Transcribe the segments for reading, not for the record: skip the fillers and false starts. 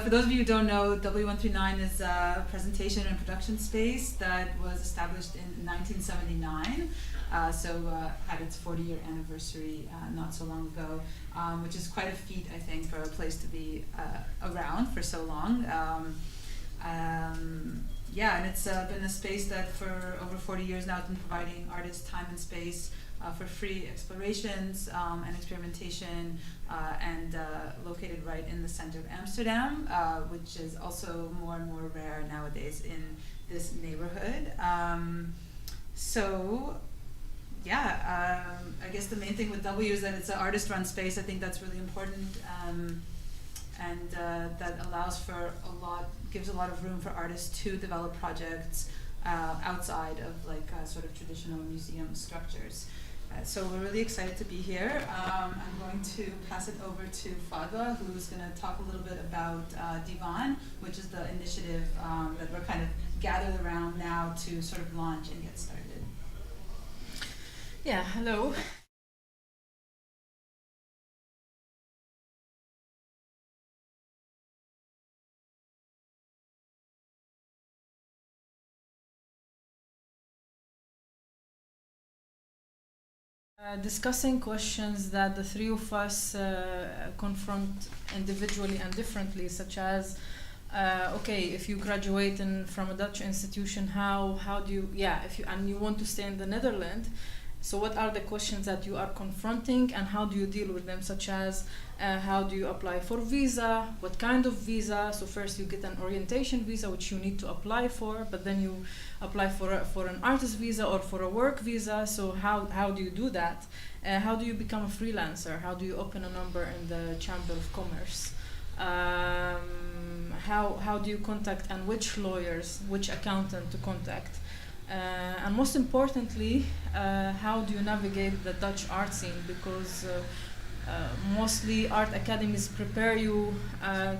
For those of you who don't know, W139 is a presentation and production space that was established in 1979. Had its 40-year anniversary not so long ago, which is quite a feat, I think, for a place to be around for so long. And it's been a space that for over 40 years now has been providing artists time and space for free explorations and experimentation, and located right in the center of Amsterdam, which is also more and more rare nowadays in this neighborhood. I guess the main thing with W is that it's an artist-run space. I think that's really important, and that gives a lot of room for artists to develop projects outside of sort of traditional museum structures. So we're really excited to be here. I'm going to pass it over to Fadwa, who's going to talk a little bit about DIWAN, which is the initiative that we're kind of gathered around now to sort of launch and get started. Yeah, hello. Discussing questions that the three of us confront individually and differently, such as if you graduate from a Dutch institution, how do you, and you want to stay in the Netherlands, so what are the questions that you are confronting and how do you deal with them, such as how do you apply for visa, what kind of visa? So first you get an orientation visa, which you need to apply for, but then you apply for an artist visa or for a work visa. So how do you do that? How do you become a freelancer? How do you open a number in the Chamber of Commerce? How do you contact, and which lawyers, which accountant to contact? And most importantly, how do you navigate the Dutch art scene? Because mostly art academies prepare you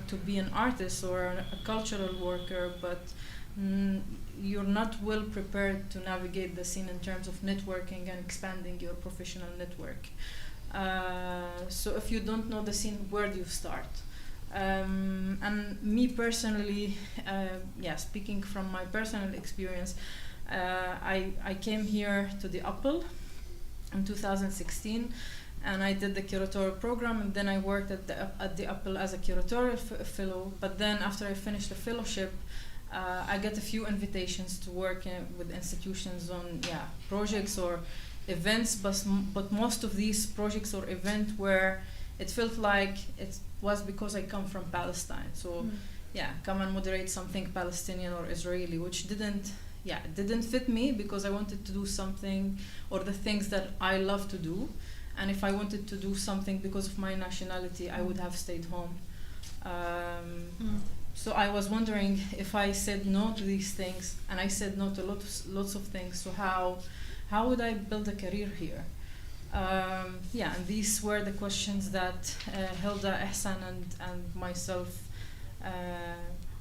to be an artist or a cultural worker, but you're not well prepared to navigate the scene in terms of networking and expanding your professional network. So if you don't know the scene, where do you start? And me personally, speaking from my personal experience, I came here to the Apple in 2016, and I did the curatorial program, and then I worked at the Apple as a curatorial fellow. But then after I finished the fellowship, I got a few invitations to work with institutions on projects or events, but most of these projects or events where it felt like it was because I come from Palestine. So come and moderate something Palestinian or Israeli, which didn't fit me, because I wanted to do something or the things that I love to do. And if I wanted to do something because of my nationality, I would have stayed home. So I was wondering, if I said no to these things, and I said no to lots of things, so how would I build a career here? And these were the questions that Hilda, Ehsan, and myself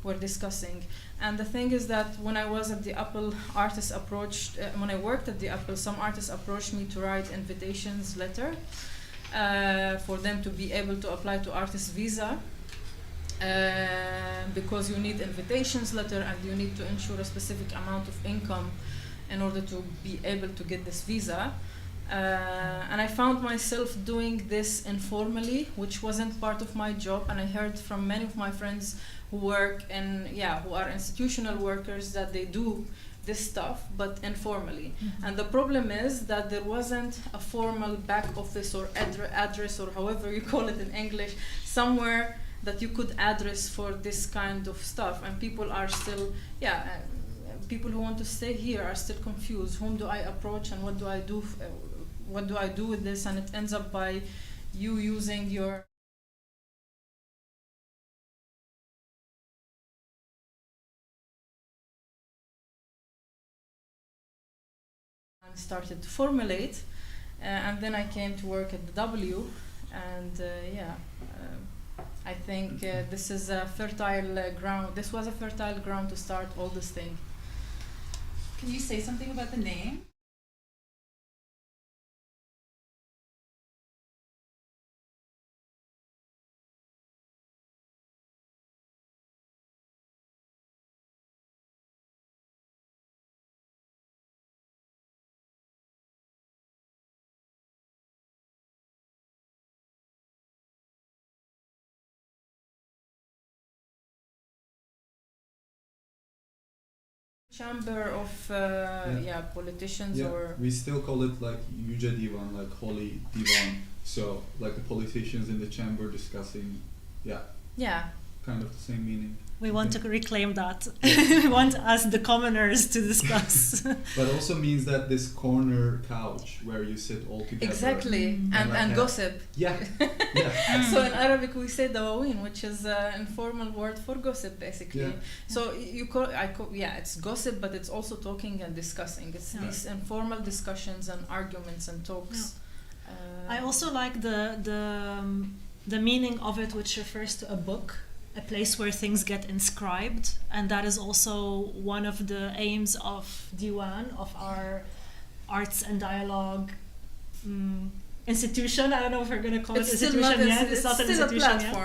were discussing. And the thing is that when I was at the Apple, when I worked at the Apple, some artists approached me to write invitations letter for them to be able to apply to artist visa, because you need invitations letter and you need to ensure a specific amount of income in order to be able to get this visa. And I found myself doing this informally, which wasn't part of my job, and I heard from many of my friends who work who are institutional workers, that they do this stuff, but informally. Mm-hmm. And the problem is that there wasn't a formal back office or address, or however you call it in English, somewhere that you could address for this kind of stuff. And people are still, people who want to stay here are still confused. Whom do I approach, and what do I do? What do I do with this? And it ends up by you using your and started to formulate, and then I came to work at the W, and I think this is a fertile ground. This was a fertile ground to start all this thing. Can you say something about the name? chamber of politicians Yeah, or we still call it like Yüce Divan, like holy divan. So like the politicians in the chamber discussing, kind of the same meaning. We want to reclaim that. We want us, the commoners, to discuss. But also means that this corner couch where you sit all together. exactly and gossip. Yeah. So in Arabic we say DIWAN, which is an informal word for gossip, basically. Yeah. So it's gossip, but it's also talking and discussing. It's these informal discussions and arguments and talks. I also like the meaning of it, which refers to a book, a place where things get inscribed, and that is also one of the aims of DIWAN, of our arts and dialogue institution. I don't know if we're going to call it institution yet. It's not an institution yet.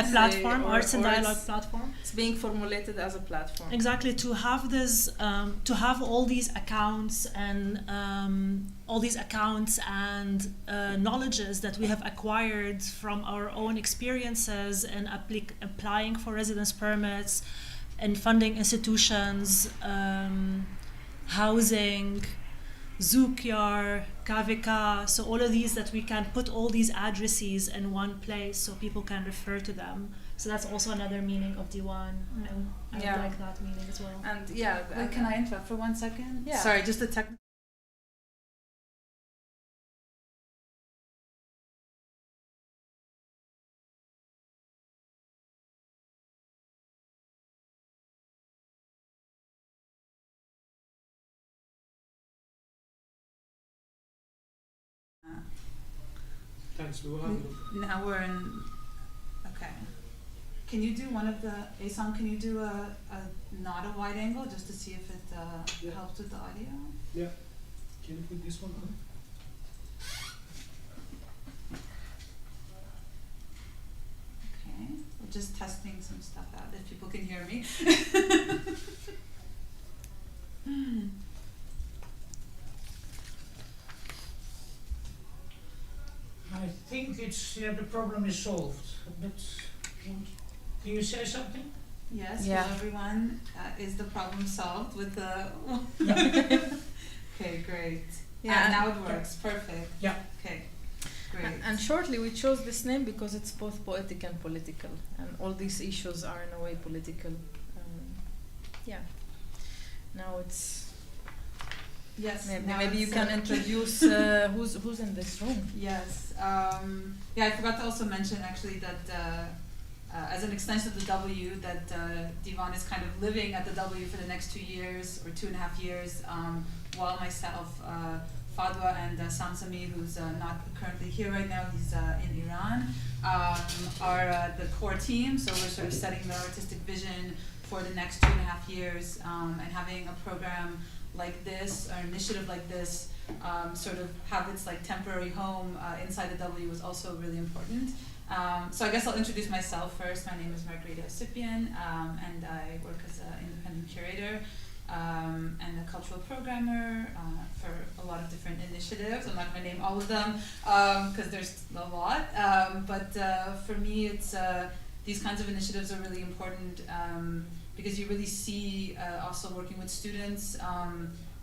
A platform, arts and dialogue platform. It's being formulated as a platform. Exactly, to have this, to have all these accounts and knowledges that we have acquired from our own experiences and applying for residence permits and funding institutions, housing, Zukyar, KVK, so all of these, that we can put all these addresses in one place so people can refer to them. So that's also another meaning of DIWAN. I would like that meaning as well. And Wait, can I interrupt for 1 second? Yeah. Sorry, just a technical. Thanks, we will have Now we're in. Okay. Can you do one of the Asan? Can you do a not a wide angle just to see if it helps with the audio? Yeah. Can you put this one on? Okay. We're just testing some stuff out. If people can hear me. I think it's the problem is solved. But can you say something? Yes, Yeah. well, everyone, is the problem solved with the... Okay, great. Yeah. Now it works, perfect. Yeah. Okay, great. And shortly, we chose this name because it's both poetic and political, and all these issues are in a way political. Now it's... Yes. Maybe you can introduce who's in this room. Yes. I forgot to also mention actually that as an extension of the W, that DIWAN is kind of living at the W for the next 2 years or 2.5 years, while myself, Fadwa, and Samsami, who's not currently here right now, he's in Iran, are the core team. So we're sort of setting the artistic vision for the next 2.5 years, and having a program like this, or initiative like this, sort of have its like temporary home inside the W was also really important. So I guess I'll introduce myself first. My name is Margarita Sipian, and I work as an independent curator and a cultural programmer for a lot of different initiatives. I'm not going to name all of them because there's a lot, but for me it's these kinds of initiatives are really important because you really see also working with students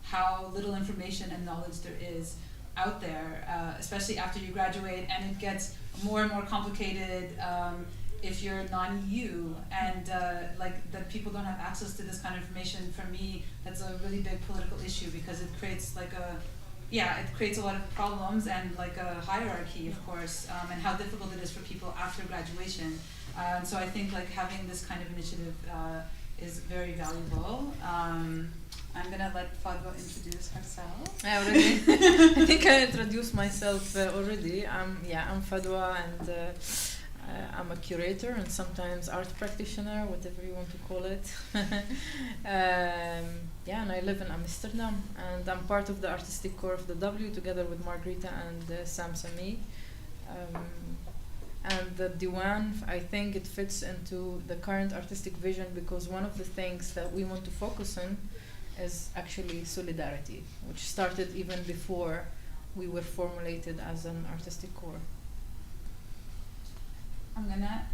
how little information and knowledge there is out there, especially after you graduate, and it gets more and more complicated if you're non-EU, and like that people don't have access to this kind of information. For me, that's a really big political issue because it creates like it creates a lot of problems and like a hierarchy, of course, and how difficult it is for people after graduation. And so I think like having this kind of initiative is very valuable. I'm gonna let Fadwa introduce herself. I think I introduced myself already. I'm Fadwa, and I'm a curator and sometimes art practitioner, whatever you want to call it. And I live in Amsterdam, and I'm part of the artistic core of the W together with Margarita and Samsami. And the DIWAN, I think it fits into the current artistic vision because one of the things that we want to focus on is actually solidarity, which started even before we were formulated as an artistic core. I'm gonna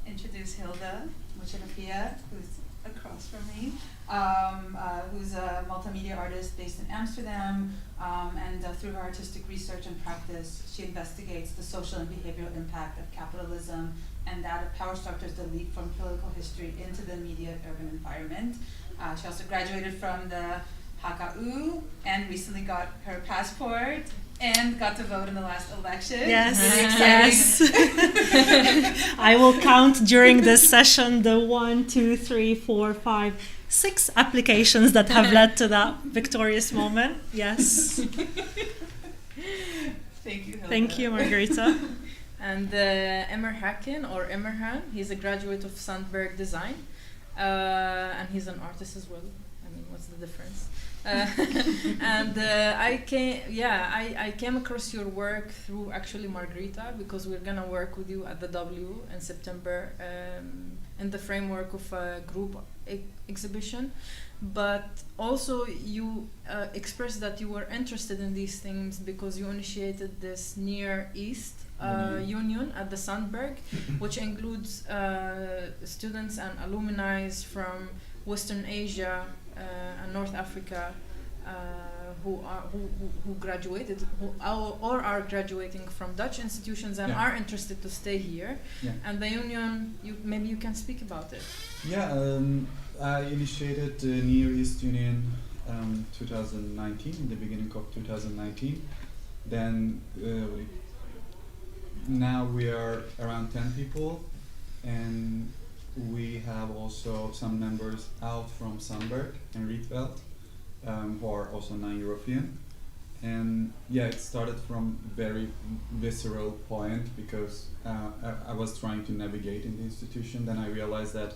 introduce Hilda Musharrafia, who's across from me, who's a multimedia artist based in Amsterdam, and through her artistic research and practice, she investigates the social and behavioral impact of capitalism and that of power structures that leak from political history into the immediate urban environment. She also graduated from the HKU and recently got her passport and got to vote in the last election. Yes, really yes. I will count during this session the 1, 2, 3, 4, 5, 6 applications that have led to that victorious moment. Yes. Thank you, Hilda. Thank you, Margarita. And Emmer Hacken, or Emmerhan, he's a graduate of Sandberg Design, and he's an artist as well. I mean, what's the difference? And I came across your work through actually Margarita, because we're gonna work with you at the W in September in the framework of a group exhibition. But also you expressed that you were interested in these things because you initiated this Near East union at the Sandberg, which includes students and alumni from Western Asia and North Africa who graduated or are graduating from Dutch institutions and are interested to stay here. Yeah. And the union, maybe you can speak about it. Yeah, I initiated the Near East Union 2019, in the beginning of 2019. Then now we are around 10 people, and we have also some members out from Sandberg and Rietveld, who are also non-European. And yeah, it started from very visceral point because I was trying to navigate in the institution. Then I realized that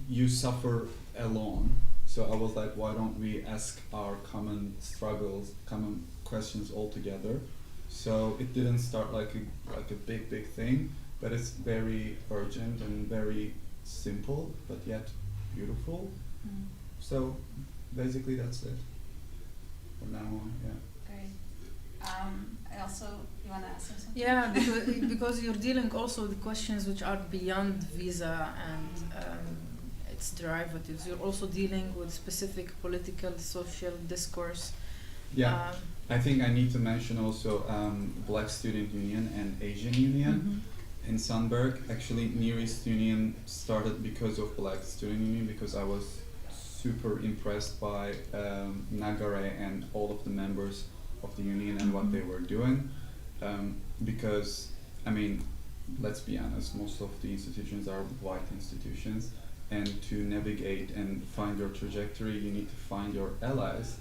you suffer alone. So I was like, why don't we ask our common struggles, common questions all together? So it didn't start like a big thing, but it's very urgent and very simple, but yet beautiful. Mm. So basically that's it from now on. Yeah. Great. I also, you want to ask something? Yeah, because you're dealing also with questions which are beyond visa and its derivatives. You're also dealing with specific political, social discourse. Yeah, I think I need to mention also Black Student Union and Asian Union. Mm-hmm. In Sandberg. Actually, Near East Union started because of Black Student Union, because I was super impressed by Nagare and all of the members of the union and what they were doing. Because, I mean, let's be honest, most of the institutions are white institutions, and to navigate and find your trajectory, you need to find your allies,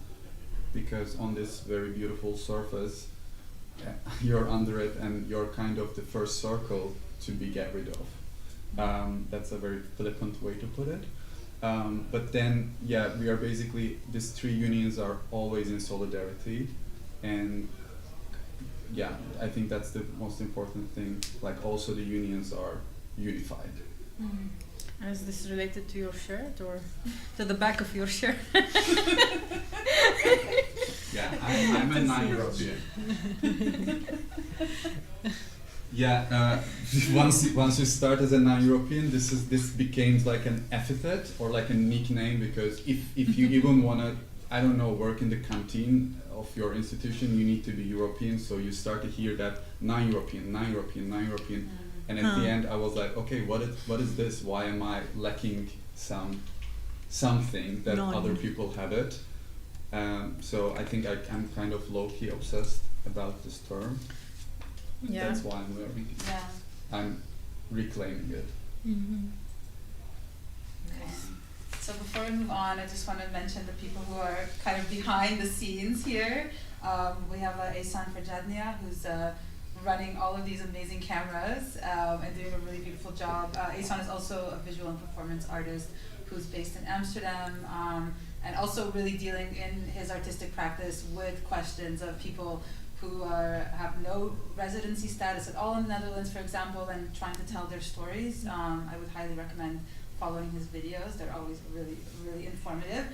because on this very beautiful surface, you're under it and you're kind of the first circle to be get rid of. That's a very flippant way to put it. But then, yeah, we are basically, these three unions are always in solidarity, and yeah, I think that's the most important thing. Like, also the unions are unified. Mm. And is this related to your shirt or to the back of your shirt? Yeah, I'm a non-European. Yeah, once you start as a non-European, this became like an epithet or like a nickname, because if you even wanna, I don't know, work in the canteen of your institution, you need to be European. So you start to hear that non-European, non-European, non-European, and at the end I was like, okay, what is this? Why am I lacking something that other people have it? So I think I'm kind of low-key obsessed about this term. Yeah. That's why I'm wearing it. Yeah. I'm reclaiming it. Mm-hmm. Nice. So before we move on, I just want to mention the people who are kind of behind the scenes here. We have Ehsan Farjadnia, who's running all of these amazing cameras and doing a really beautiful job. Ehsan is also a visual and performance artist who's based in Amsterdam, and also really dealing in his artistic practice with questions of people who have no residency status at all in the Netherlands, for example, and trying to tell their stories. I would highly recommend following his videos. They're always really, really informative.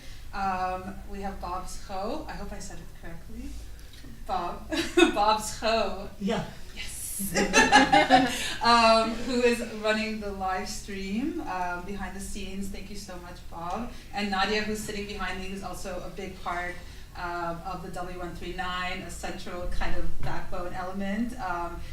We have Bob Scho. I hope I said it correctly. Bob Scho. Yeah. Yes. who is running the live stream behind the scenes. Thank you so much, Bob. And Nadia, who's sitting behind me, who's also a big part of the W139, a central kind of backbone element.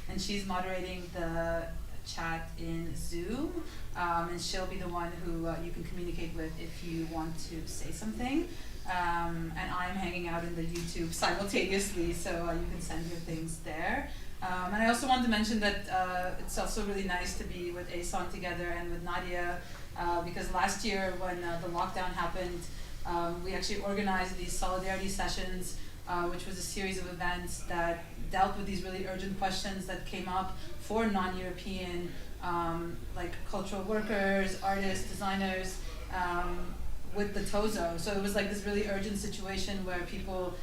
And she's moderating the chat in Zoom. And she'll be the one who you can communicate with if you want to say something. And I'm hanging out in the YouTube simultaneously, so you can send your things there. And I also wanted to mention that it's also really nice to be with ASON together and with Nadia, because last year when the lockdown happened, we actually organized these solidarity sessions, which was a series of events that dealt with these really urgent questions that came up for non-European like cultural workers, artists, designers, with the TOZO. So it was like this really urgent situation where people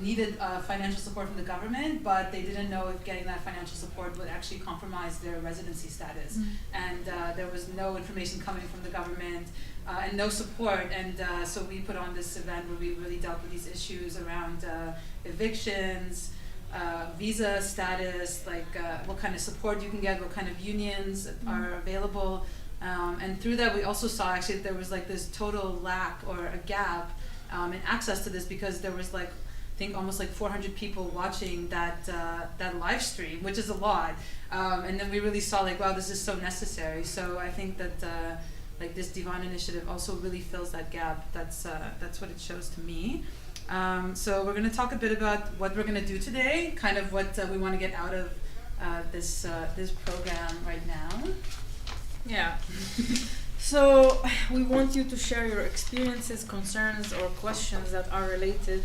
needed financial support from the government, but they didn't know if getting that financial support would actually compromise their residency status. And there was no information coming from the government and no support. And so we put on this event where we really dealt with these issues around evictions, visa status, like what kind of support you can get, what kind of unions are available. And through that, we also saw actually that there was like this total lack or a gap in access to this, because there was like, I think almost like 400 people watching that live stream, which is a lot. And then we really saw like, wow, this is so necessary. So I think that like this DIWAN initiative also really fills that gap. That's what it shows to me. So we're going to talk a bit about what we're going to do today, kind of what we want to get out of this program right now. Yeah. So we want you to share your experiences, concerns, or questions that are related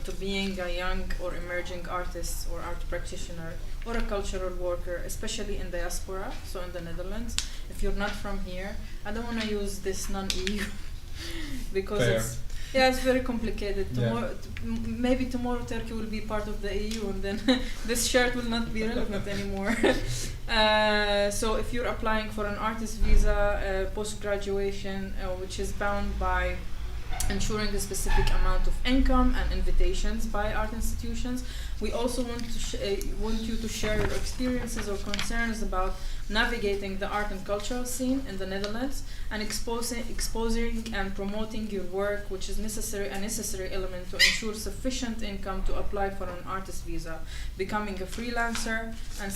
to being a young or emerging artist or art practitioner or a cultural worker, especially in diaspora, so in the Netherlands. If you're not from here, I don't want to use this non-EU because it's very complicated. Tomorrow, maybe tomorrow Turkey will be part of the EU, and then this shirt will not be relevant anymore. So if you're applying for an artist visa post-graduation, which is bound by ensuring a specific amount of income and invitations by art institutions, we also want you to share your experiences or concerns about navigating the art and cultural scene in the Netherlands and exposing and promoting your work, which is a necessary element to ensure sufficient income to apply for an artist visa, becoming a freelancer, and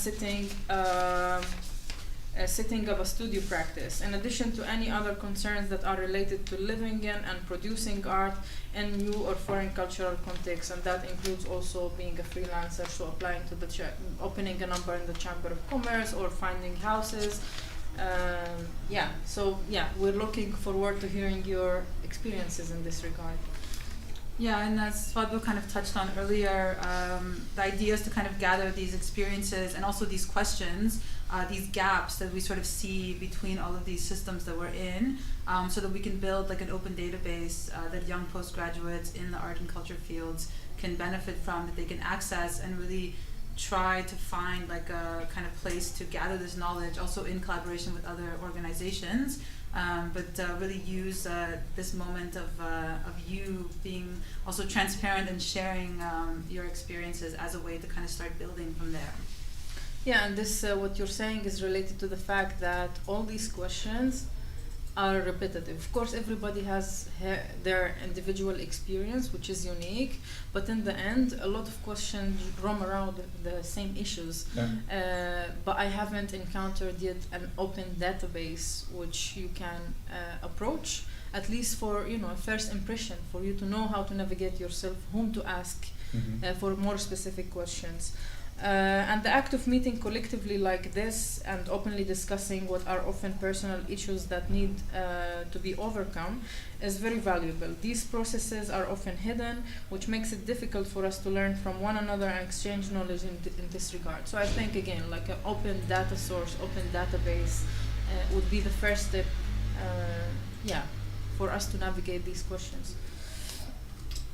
setting up a studio practice, in addition to any other concerns that are related to living in and producing art in new or foreign cultural contexts, and that includes also being a freelancer, so applying to the opening a number in the Chamber of Commerce or finding houses. We're looking forward to hearing your experiences in this regard. Yeah, and as Fadlo kind of touched on earlier, the idea is to kind of gather these experiences and also these questions, these gaps that we sort of see between all of these systems that we're in, so that we can build like an open database that young postgraduates in the art and culture fields can benefit from, that they can access and really try to find like a kind of place to gather this knowledge, also in collaboration with other organizations. But really use this moment of you being also transparent and sharing your experiences as a way to kind of start building from there. Yeah, and this what you're saying is related to the fact that all these questions are repetitive. Of course, everybody has their individual experience, which is unique, but in the end, a lot of questions roam around the same issues. But I haven't encountered yet an open database which you can approach, at least for a first impression, for you to know how to navigate yourself, whom to ask for more specific questions. And the act of meeting collectively like this and openly discussing what are often personal issues that need to be overcome is very valuable. These processes are often hidden, which makes it difficult for us to learn from one another and exchange knowledge in this regard. So I think, again, like an open data source, open database would be the first step for us to navigate these questions.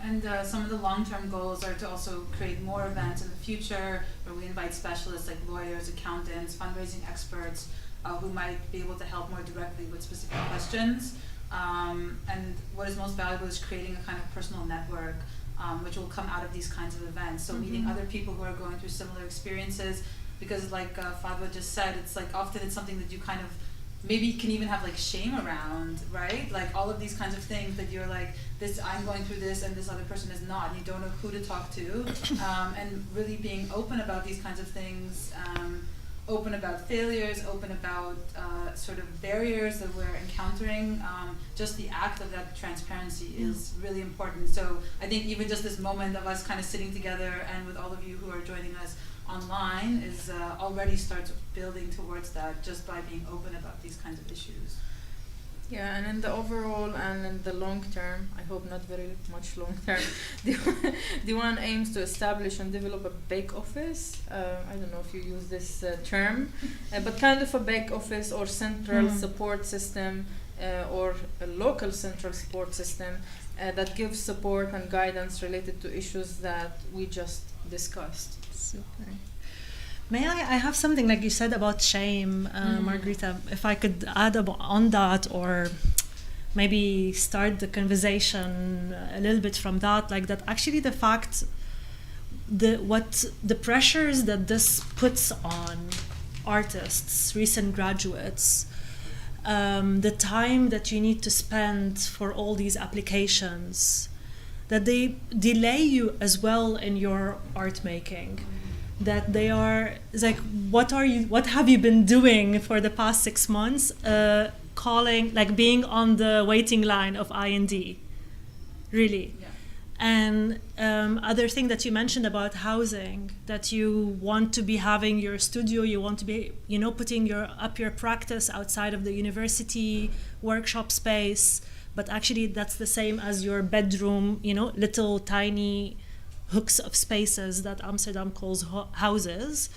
And some of the long-term goals are to also create more events in the future where we invite specialists like lawyers, accountants, fundraising experts who might be able to help more directly with specific questions. And what is most valuable is creating a kind of personal network which will come out of these kinds of events. So meeting other people who are going through similar experiences, because like Fadwa just said, it's like often it's something that you kind of maybe can even have like shame around, right? Like all of these kinds of things that you're like, this, I'm going through this and this other person is not, and you don't know who to talk to, and really being open about these kinds of things, open about failures, open about sort of barriers that we're encountering. Just the act of that transparency is really important. So I think even just this moment of us kind of sitting together and with all of you who are joining us online is already starts building towards that just by being open about these kinds of issues. Yeah, and in the overall and in the long term, I hope not very much long term, DIWAN aims to establish and develop a back office. I don't know if you use this term, but kind of a back office or central support system or a local central support system that gives support and guidance related to issues that we just discussed. Super. May I have something like you said about shame, Margarita, if I could add on that, or maybe start the conversation a little bit from that, like that actually the fact, the pressures that this puts on artists, recent graduates, the time that you need to spend for all these applications, that they delay you as well in your art making. That they are, it's like, what have you been doing for the past 6 months? Calling, like being on the waiting line of I&D, really. Yeah. And other thing that you mentioned about housing, that you want to be having your studio, you want to be, putting your practice outside of the university workshop space, but actually that's the same as your bedroom, little tiny hooks of spaces that Amsterdam calls houses,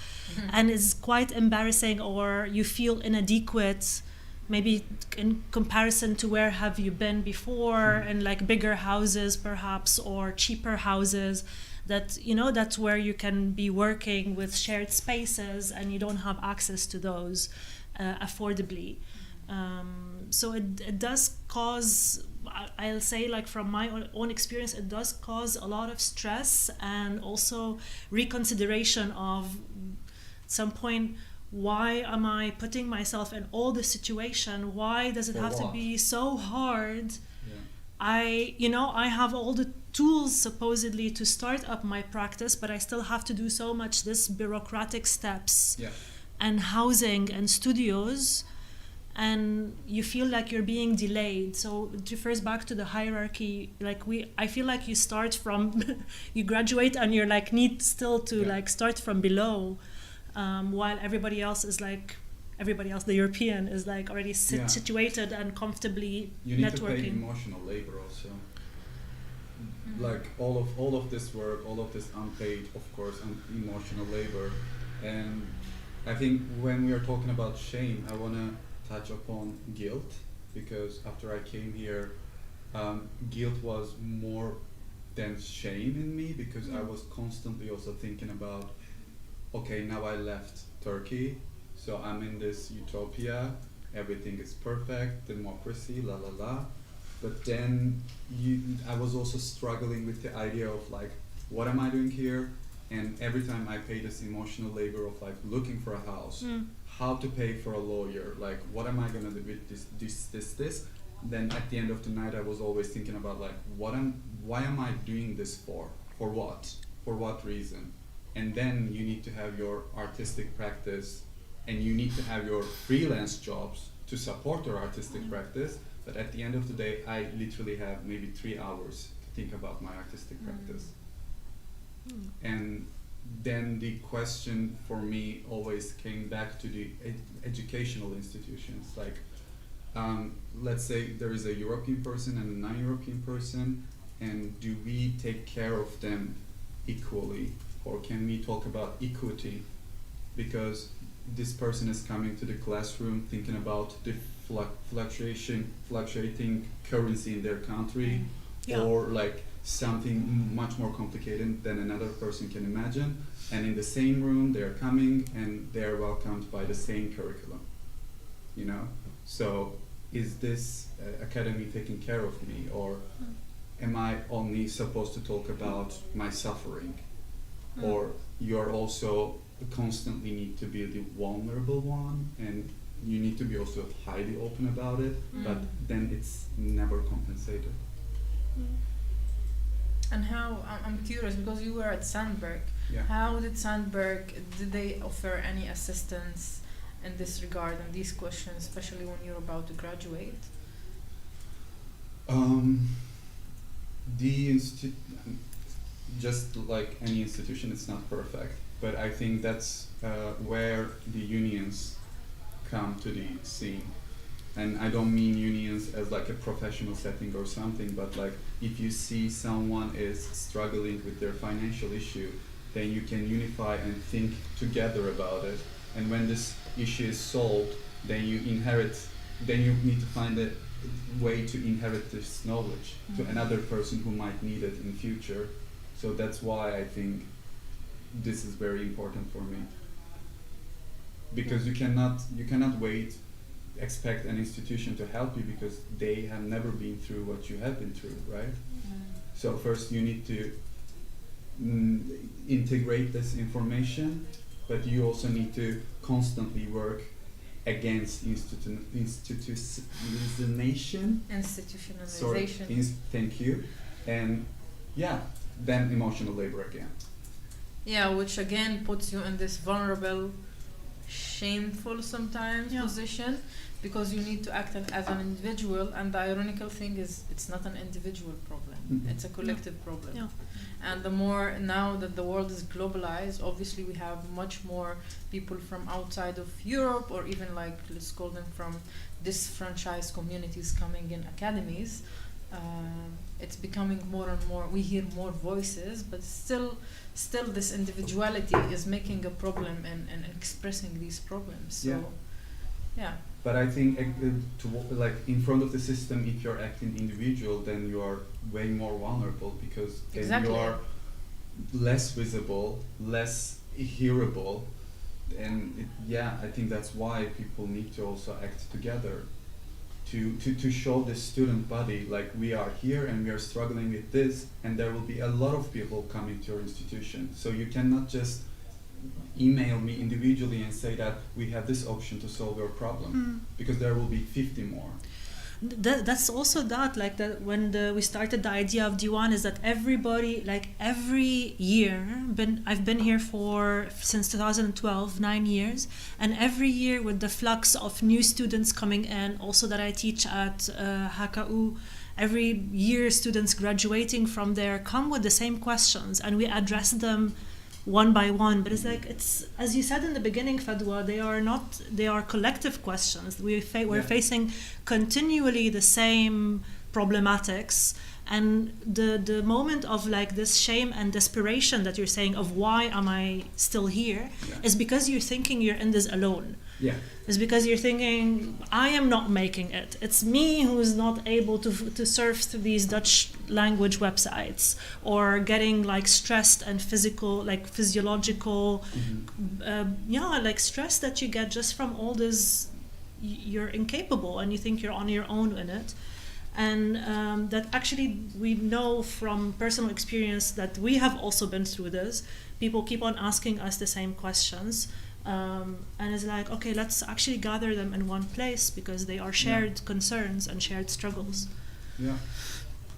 and it's quite embarrassing, or you feel inadequate maybe in comparison to where have you been before, and like bigger houses perhaps, or cheaper houses that that's where you can be working with shared spaces and you don't have access to those affordably. So it does cause, I'll say, like from my own experience, it does cause a lot of stress and also reconsideration of, at some point, why am I putting myself in all this situation? Why does it have to be so hard? Yeah. I have all the tools supposedly to start up my practice, but I still have to do so much this bureaucratic steps, and housing and studios, and you feel like you're being delayed. So it refers back to the hierarchy. Like I feel like you start from, you graduate and you're like need still to like start from below, while everybody else, the European is like already situated and comfortably networking. You need to pay emotional labor also. Like all of this work, all of this unpaid, of course, and emotional labor. And I think when we are talking about shame, I want to touch upon guilt, because after I came here, guilt was more than shame in me, because I was constantly also thinking about, okay, now I left Turkey, so I'm in this utopia, everything is perfect, democracy, la la la. But then I was also struggling with the idea of like, what am I doing here? And every time I pay this emotional labor of like looking for a house, how to pay for a lawyer, like what am I gonna do with this? Then at the end of the night, I was always thinking about like, why am I doing this for? For what reason? And then you need to have your artistic practice, and you need to have your freelance jobs to support your artistic practice. But at the end of the day, I literally have maybe 3 hours to think about my artistic practice. And then the question for me always came back to the educational institutions. Like, let's say there is a European person and a non-European person, and do we take care of them equally? Or can we talk about equity? Because this person is coming to the classroom thinking about the fluctuating currency in their country, or like something much more complicated than another person can imagine. And in the same room, they're coming and they're welcomed by the same curriculum, So is this academy taking care of me, or am I only supposed to talk about my suffering? Or you're also constantly need to be the vulnerable one, and you need to be also highly open about it, but then it's never compensated. And how, I'm curious, because you were at Sandberg, Yeah. how did Sandberg, did they offer any assistance in this regard and these questions, especially when you're about to graduate? The just like any institution, it's not perfect, but I think that's where the unions come to the scene. And I don't mean unions as like a professional setting or something, but like if you see someone is struggling with their financial issue, then you can unify and think together about it. And when this issue is solved, then you need to find a way to inherit this knowledge to another person who might need it in future. So that's why I think this is very important for me. Because you cannot expect an institution to help you because they have never been through what you have been through, right? So first you need to integrate this information, but you also need to constantly work against institutionalization. Thank you. And yeah, then emotional labor again. Yeah, which again puts you in this vulnerable, shameful sometimes position, because you need to act as an individual, and the ironical thing is it's not an individual problem, it's a collective problem. And the more now that the world is globalized, obviously we have much more people from outside of Europe, or even like, let's call them from disfranchised communities coming in academies. It's becoming more and more, we hear more voices, but still this individuality is making a problem and expressing these problems. So, yeah. But I think like in front of the system, if you're acting individual, then you are way more vulnerable, because then you are less visible, less hearable, and I think that's why people need to also act together to show the student body, like, we are here and we are struggling with this, and there will be a lot of people coming to your institution. So you cannot just email me individually and say that we have this option to solve your problem, because there will be 50 more. That's also like that when we started the idea of DIWAN, is that everybody, like every year, I've been here since 2012, 9 years, and every year with the flux of new students coming in, also that I teach at HKU, every year students graduating from there come with the same questions, and we address them one by one. But it's as you said in the beginning, Fadwa, they are collective questions. We're facing continually the same problematics, and the moment of like this shame and desperation that you're saying of why am I still here is because you're thinking you're in this alone. It's because you're thinking, I am not making it. It's me who's not able to surf through these Dutch language websites, or getting like stressed and physiological, like stress that you get just from all this. You're incapable and you think you're on your own in it. And that actually we know from personal experience that we have also been through this. People keep on asking us the same questions. And it's like, okay, let's actually gather them in one place, because they are shared concerns and shared struggles.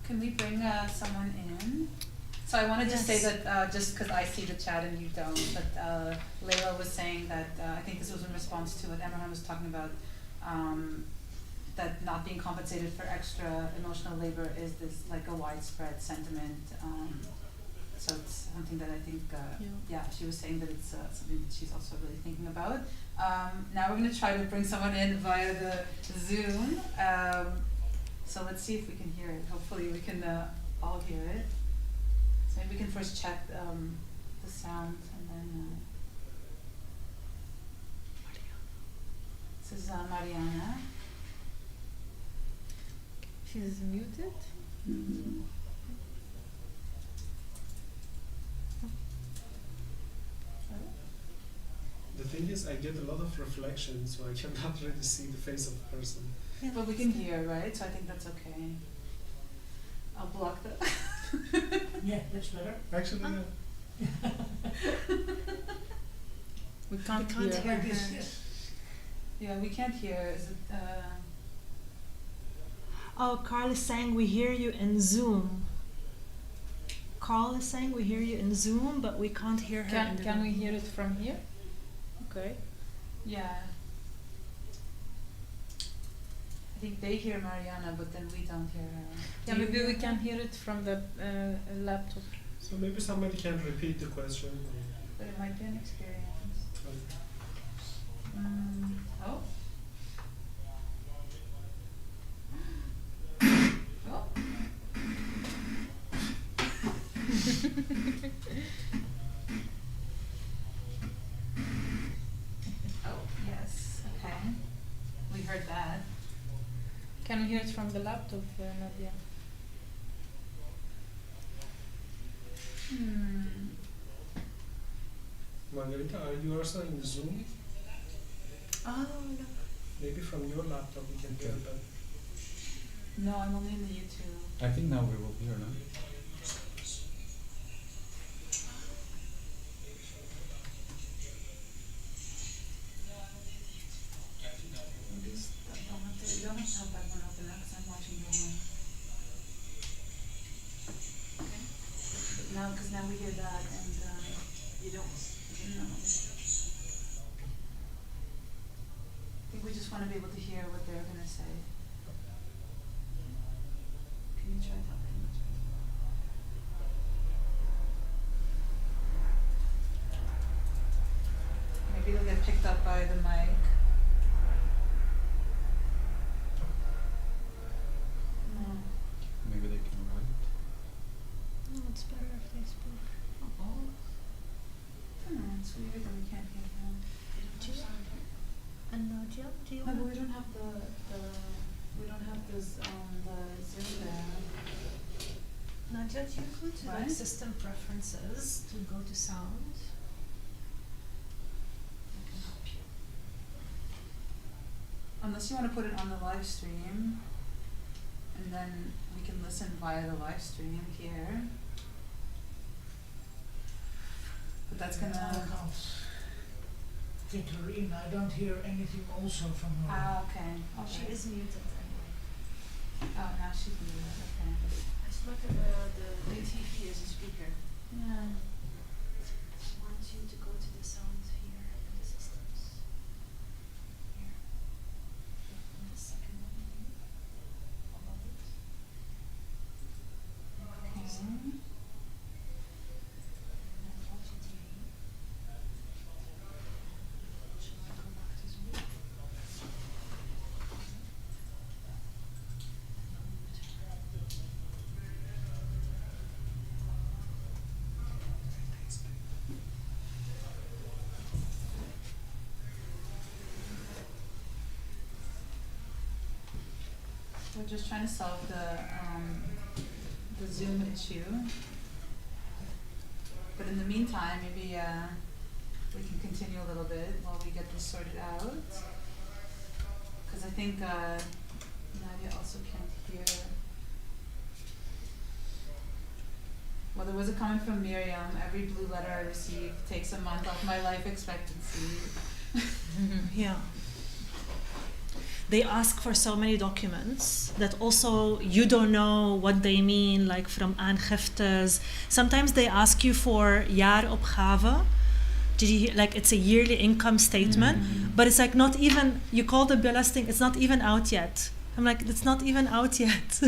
Can we bring someone in? So I wanted to say that, just because I see the chat and you don't, but Layla was saying that, I think this was in response to what Emran was talking about, that not being compensated for extra emotional labor is this like a widespread sentiment. So it's something that I think, she was saying that it's something that she's also really thinking about. Now we're going to try to bring someone in via the Zoom. So let's see if we can hear it. Hopefully we can all hear it. So maybe we can first check the sound, and then... This is Mariana. She's muted. The thing is, I get a lot of reflection, so I cannot really see the face of the person. Yeah, but we can hear, right? So I think that's okay. I'll block that. Yeah, that's better. Actually, We can't can't hear. hear. Like this, her. yes. Yeah, we can't hear. Is it? Oh, Carl is saying we hear you in Zoom. Carl is saying we hear you in Zoom, but we can't hear her. in the Can we room. hear it from here? Okay. Yeah. I think they hear Mariana, but then we don't hear her. Yeah, Do you maybe hear we her? can hear it from the laptop. So maybe somebody can repeat the question. But it might be an experience. Oh. Oh. Oh, yes. Okay. We heard that. Can we hear it from the laptop, Nadia? Margarita, are you also in Zoom? Oh, no. Maybe from your laptop we can hear it better. No, I'm only in the YouTube. I think now we will hear, no? Maybe you don't have to have that one open now because I'm watching your one. Okay. But now, because now we hear that and you don't. No. I think we just want to be able to hear what they're going to say. Can you try talking? Maybe it'll get picked up by the mic. No. Maybe they can write. No, it's better if they speak. Oh. It's weird that we can't hear them. And Nadia, do you No, but want we don't have we don't have this the Zoom there. Nadia, do you go to What? like system preferences to go to sound? I can help you. Unless you want to put it on the live stream, and then we can listen via the live stream here. But that's I gonna. can't get her in. I don't hear anything also from her. Ah, okay. Oh, she is muted anyway. Oh, now she's muted. Okay. I just look at the TV as a speaker. Yeah. I want you to go to the sound here in the systems. Here. And the second one. Above it. Okay. And then watch your TV. Shall I go back to Zoom? And then We're just trying to solve the Zoom issue. But in the meantime, maybe we can continue a little bit while we get this sorted out. Because I think Nadia also can't hear. Well, there was a comment from Miriam, every blue letter I receive takes a month off my life expectancy. Yeah. They ask for so many documents that also you don't know what they mean, like from aangiftes. Sometimes they ask you for jaaropgave. Did you like it's a yearly income statement, but it's like not even, you call the belasting, it's not even out yet. I'm like, it's not even out yet.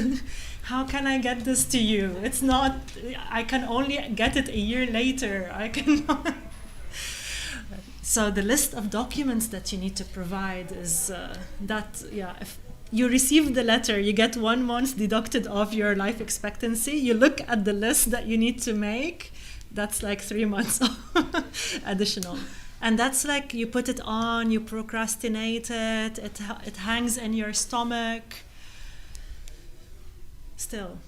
How can I get this to you? It's not, I can only get it a year later. I cannot. So the list of documents that you need to provide is if you receive the letter, you get 1 month deducted off your life expectancy. You look at the list that you need to make, that's like 3 months additional. And that's like, you put it on, you procrastinate it, it hangs in your stomach. Still.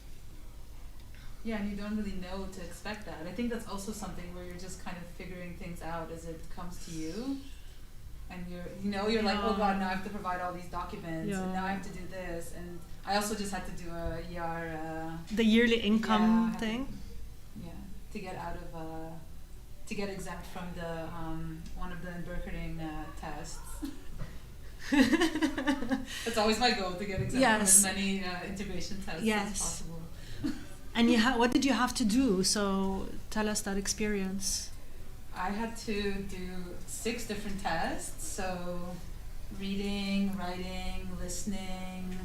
Yeah, and you don't really know to expect that. I think that's also something where you're just kind of figuring things out as it comes to you. And you're like, oh God, now I have to provide all these documents, and now I have to do this. And I also just had to do a the yearly income thing. To get out of to get exempt from the one of the Berkering tests. It's always my goal to get exempt from as many integration tests as possible. And what did you have to do? So tell us that experience. I had to do 6 different tests. So reading, writing, listening,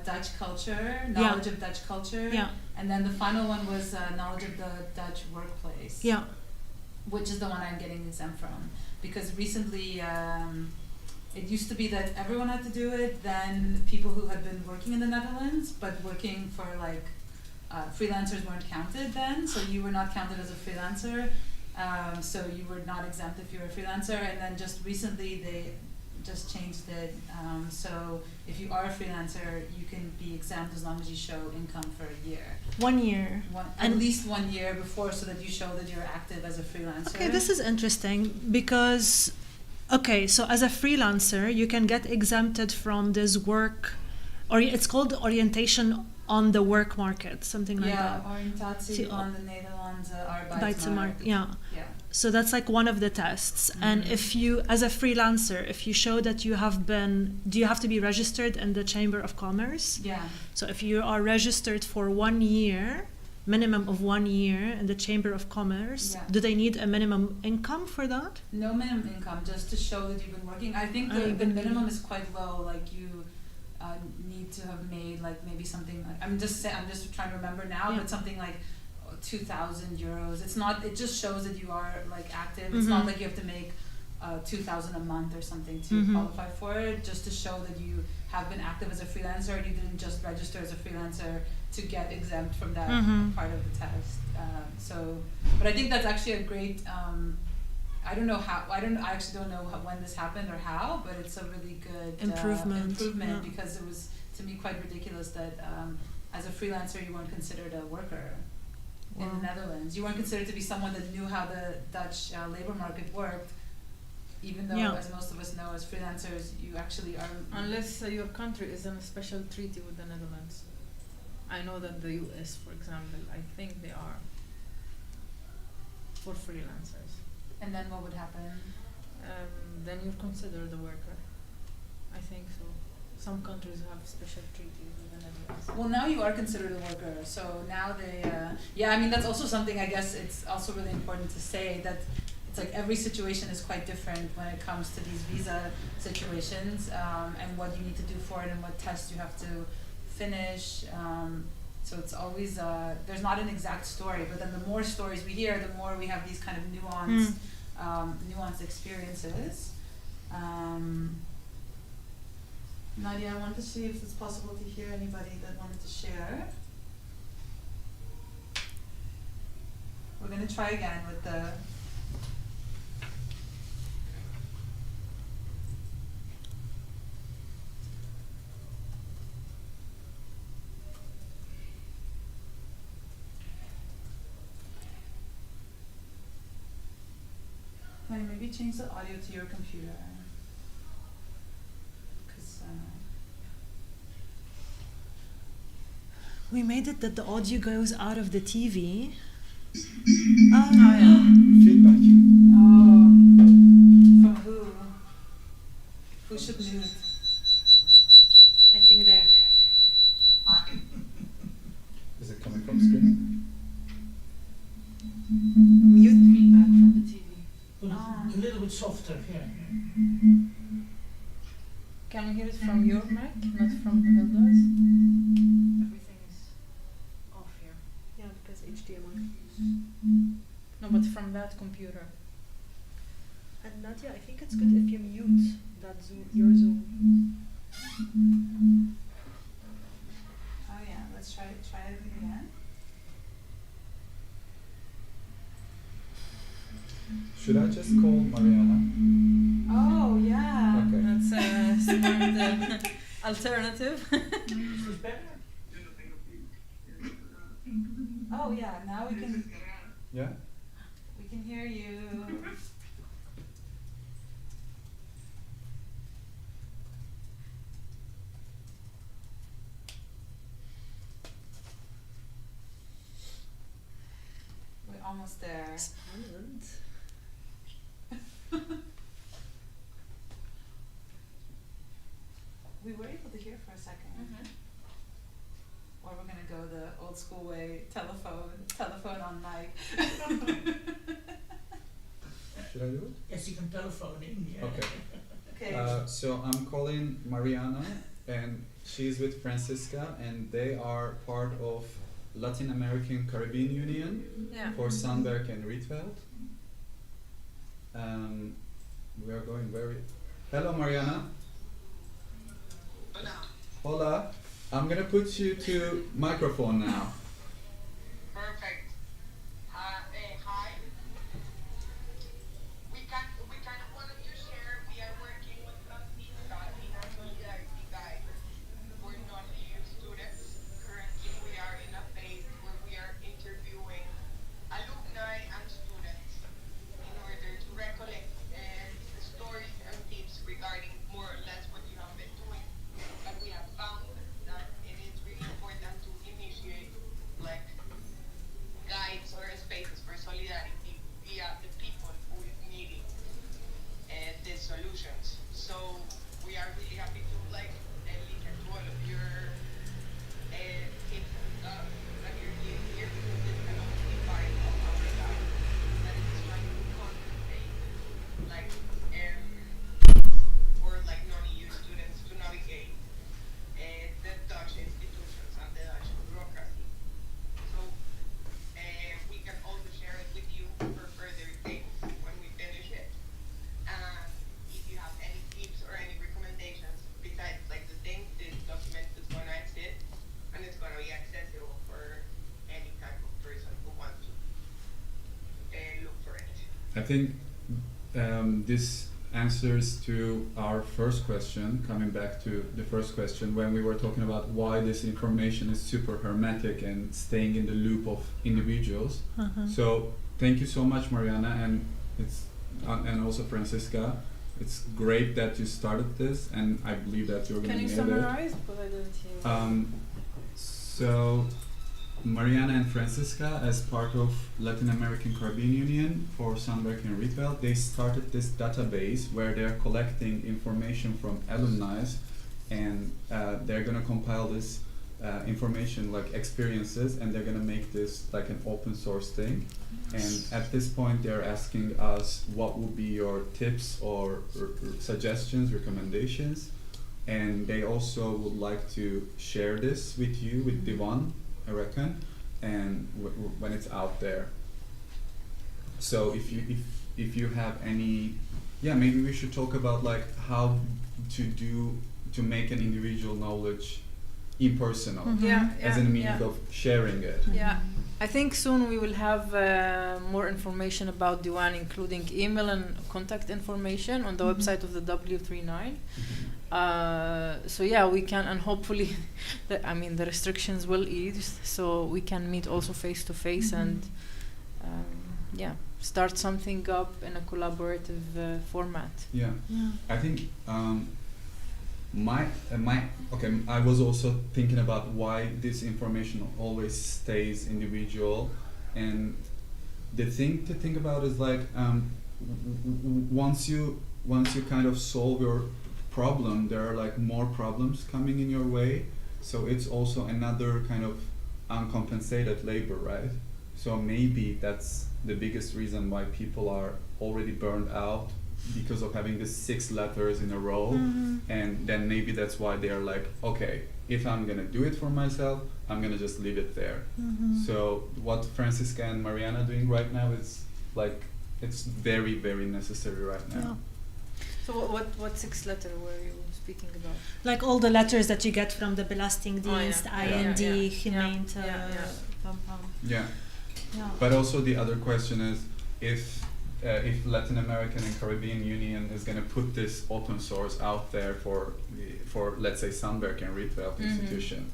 Dutch culture, knowledge of Dutch culture, and then the final one was knowledge of the Dutch workplace, which is the one I'm getting exempt from. Because recently, it used to be that everyone had to do it, then people who had been working in the Netherlands, but working for like, freelancers weren't counted then, so you were not counted as a freelancer, so you were not exempt if you were a freelancer, and then just recently they just changed it, so if you are a freelancer, you can be exempt as long as you show income for a year. 1 year. At least 1 year before, so that you show that you're active as a freelancer. Okay, this is interesting because, so as a freelancer, you can get exempted from this work, or it's called orientation on the work market, something like that. Oriëntatie on the Nederlandse arbeidsmarkt. Yeah. So that's like one of the tests. And if you, as a freelancer, if you show that you have been, do you have to be registered in the Chamber of Commerce? Yeah. So if you are registered for 1 year, minimum of 1 year in the Chamber of Commerce, do they need a minimum income for that? No minimum income, just to show that you've been working. I think the minimum is quite low, like you need to have made like maybe something like, I'm just trying to remember now, but something like 2,000 euros. It's not, it just shows that you are like active. It's not like you have to make 2,000 a month or something to qualify for it, just to show that you have been active as a freelancer and you didn't just register as a freelancer to get exempt from that part of the test. But I think that's actually a great, I actually don't know when this happened or how, but it's a really good improvement because it was, to me, quite ridiculous that as a freelancer you weren't considered a worker in the Netherlands. You weren't considered to be someone that knew how the Dutch labor market worked, even though, as most of us know, as freelancers, you actually are... Unless your country is in a special treaty with the Netherlands. I know that the US, for example, I think they are for freelancers. And then what would happen? Then you're considered a worker. I think so. Some countries have special treaties with the Netherlands. Well, now you are considered a worker, so now they... I mean, that's also something, I guess, it's also really important to say that it's like every situation is quite different when it comes to these visa situations, and what you need to do for it and what tests you have to finish. So it's always, there's not an exact story, but then the more stories we hear, the more we have these kind of nuanced experiences. Nadia, I wanted to see if it's possible to hear anybody that wanted to share. We're going to try again with the... Maybe change the audio to your computer. We made it that the audio goes out of the TV. Feedback. Oh, from who? Who should mute? I think there. Is it coming from screen? Mute feedback from the TV. A little bit softer here. Can you hear it from your mic, not from Hilda's? Everything is off here. Yeah, because HDMI. No, but from that computer. And Nadia, I think it's good if you mute that Zoom, your Zoom. Oh yeah, let's try it again. Should I just call Mariana? Oh yeah. Okay. That's a smart alternative. Is better? Oh yeah, now we can Yeah? hear you. We almost there. Silent. We were able to hear for a second. Mhm. Or we're gonna go the old school way, telephone on mic. Should I do it? Yes, you can telephone in, yeah. Okay. Okay. So I'm calling Mariana, and she's with Francisca, and they are part of Latin American Caribbean Union Yeah. for Sandberg and Rietveld. We are going very. Hello, Mariana. Hola. Hola. I'm gonna put you to microphone now. Perfect. Hi. We kind of wanted to share. We are working with Francisca in a solidarity guide for non-EU students. Currently, we are in a phase where we are interviewing alumni and students in order to recollect stories and tips regarding more or less what you have been doing. And we have found that it is really important to initiate like guides or spaces for solidarity via the people who is needing these solutions. So we are really happy to listen to all of your tips and stuff that you're giving here, because this can also be part of our guide that is trying to compensate for non-EU students to navigate the Dutch institutions and the Dutch bureaucracy. So we can also share it with you for further things when we finish it. And if you have any tips or any recommendations besides the things, this document is going to exist and it's going to be accessible for any type of person who wants to look for it. I think this answers to our first question, coming back to the first question when we were talking about why this information is super hermetic and staying in the loop of individuals. So thank you so much, Mariana, and it's and also Francisca. It's great that you started this, and I believe that you're going to Can you nail it. summarize? Because I didn't hear. So Mariana and Francisca, as part of Latin American Caribbean Union for Sandberg and Rietveld, they started this database where they're collecting information from alumni, and they're gonna compile this information like experiences, and they're gonna make this like an open source thing. And at this point, they're asking us what would be your tips or suggestions, recommendations, and they also would like to share this with you, with DIWAN, I reckon, and when it's out there. So if you have any, maybe we should talk about like how to make an individual knowledge impersonal, as a means of sharing it. Yeah, I think soon we will have more information about DIWAN, including email and contact information on the website of the W139. So we can, and hopefully, the restrictions will ease, so we can meet also face to face and start something up in a collaborative format. I think I was also thinking about why this information always stays individual, and the thing to think about is like once you kind of solve your problem, there are like more problems coming in your way, so it's also another kind of uncompensated labor, right? So maybe that's the biggest reason why people are already burned out, because of having the 6 letters in a row, and then maybe that's why they are like, okay, if I'm gonna do it for myself, I'm gonna just leave it there. So what Francisca and Mariana are doing right now is like, it's very, very necessary right now. So what 6 letter were you speaking about? Like all the letters that you get from the Belastingdienst, IND, gemeente, pam pam. But also the other question is, if Latin American and Caribbean Union is going to put this open source out there for let's say Sandberg and Rietveld institution,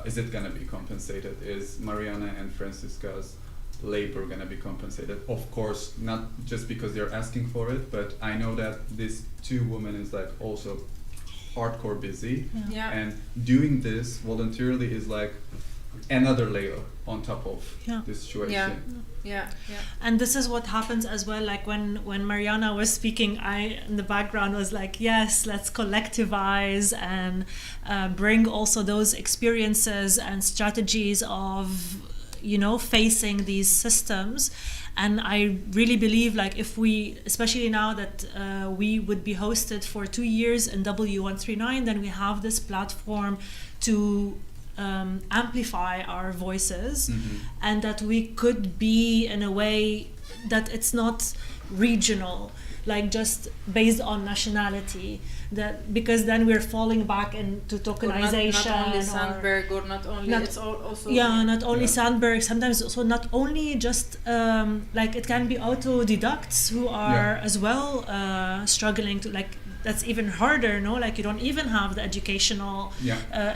is it going to be compensated? Is Mariana and Francisca's labor going to be compensated? Of course, not just because they're asking for it, but I know that these 2 women is like also hardcore busy, and doing this voluntarily is like another layer on top of Yeah. the situation. Yeah. And this is what happens as well. Like when Mariana was speaking, I in the background was like, yes, let's collectivize and bring also those experiences and strategies of, facing these systems. And I really believe, like, if we, especially now that we would be hosted for 2 years in W139, then we have this platform to amplify our voices, and that we could be in a way that it's not regional, like just based on nationality, that because then we're falling back into tokenization, not only Sandberg, or not only not- it's also not only Yeah. Sandberg, sometimes also not only just like it can be autodidacts who are as well struggling to, like, that's even harder, no? Like you don't even have the educational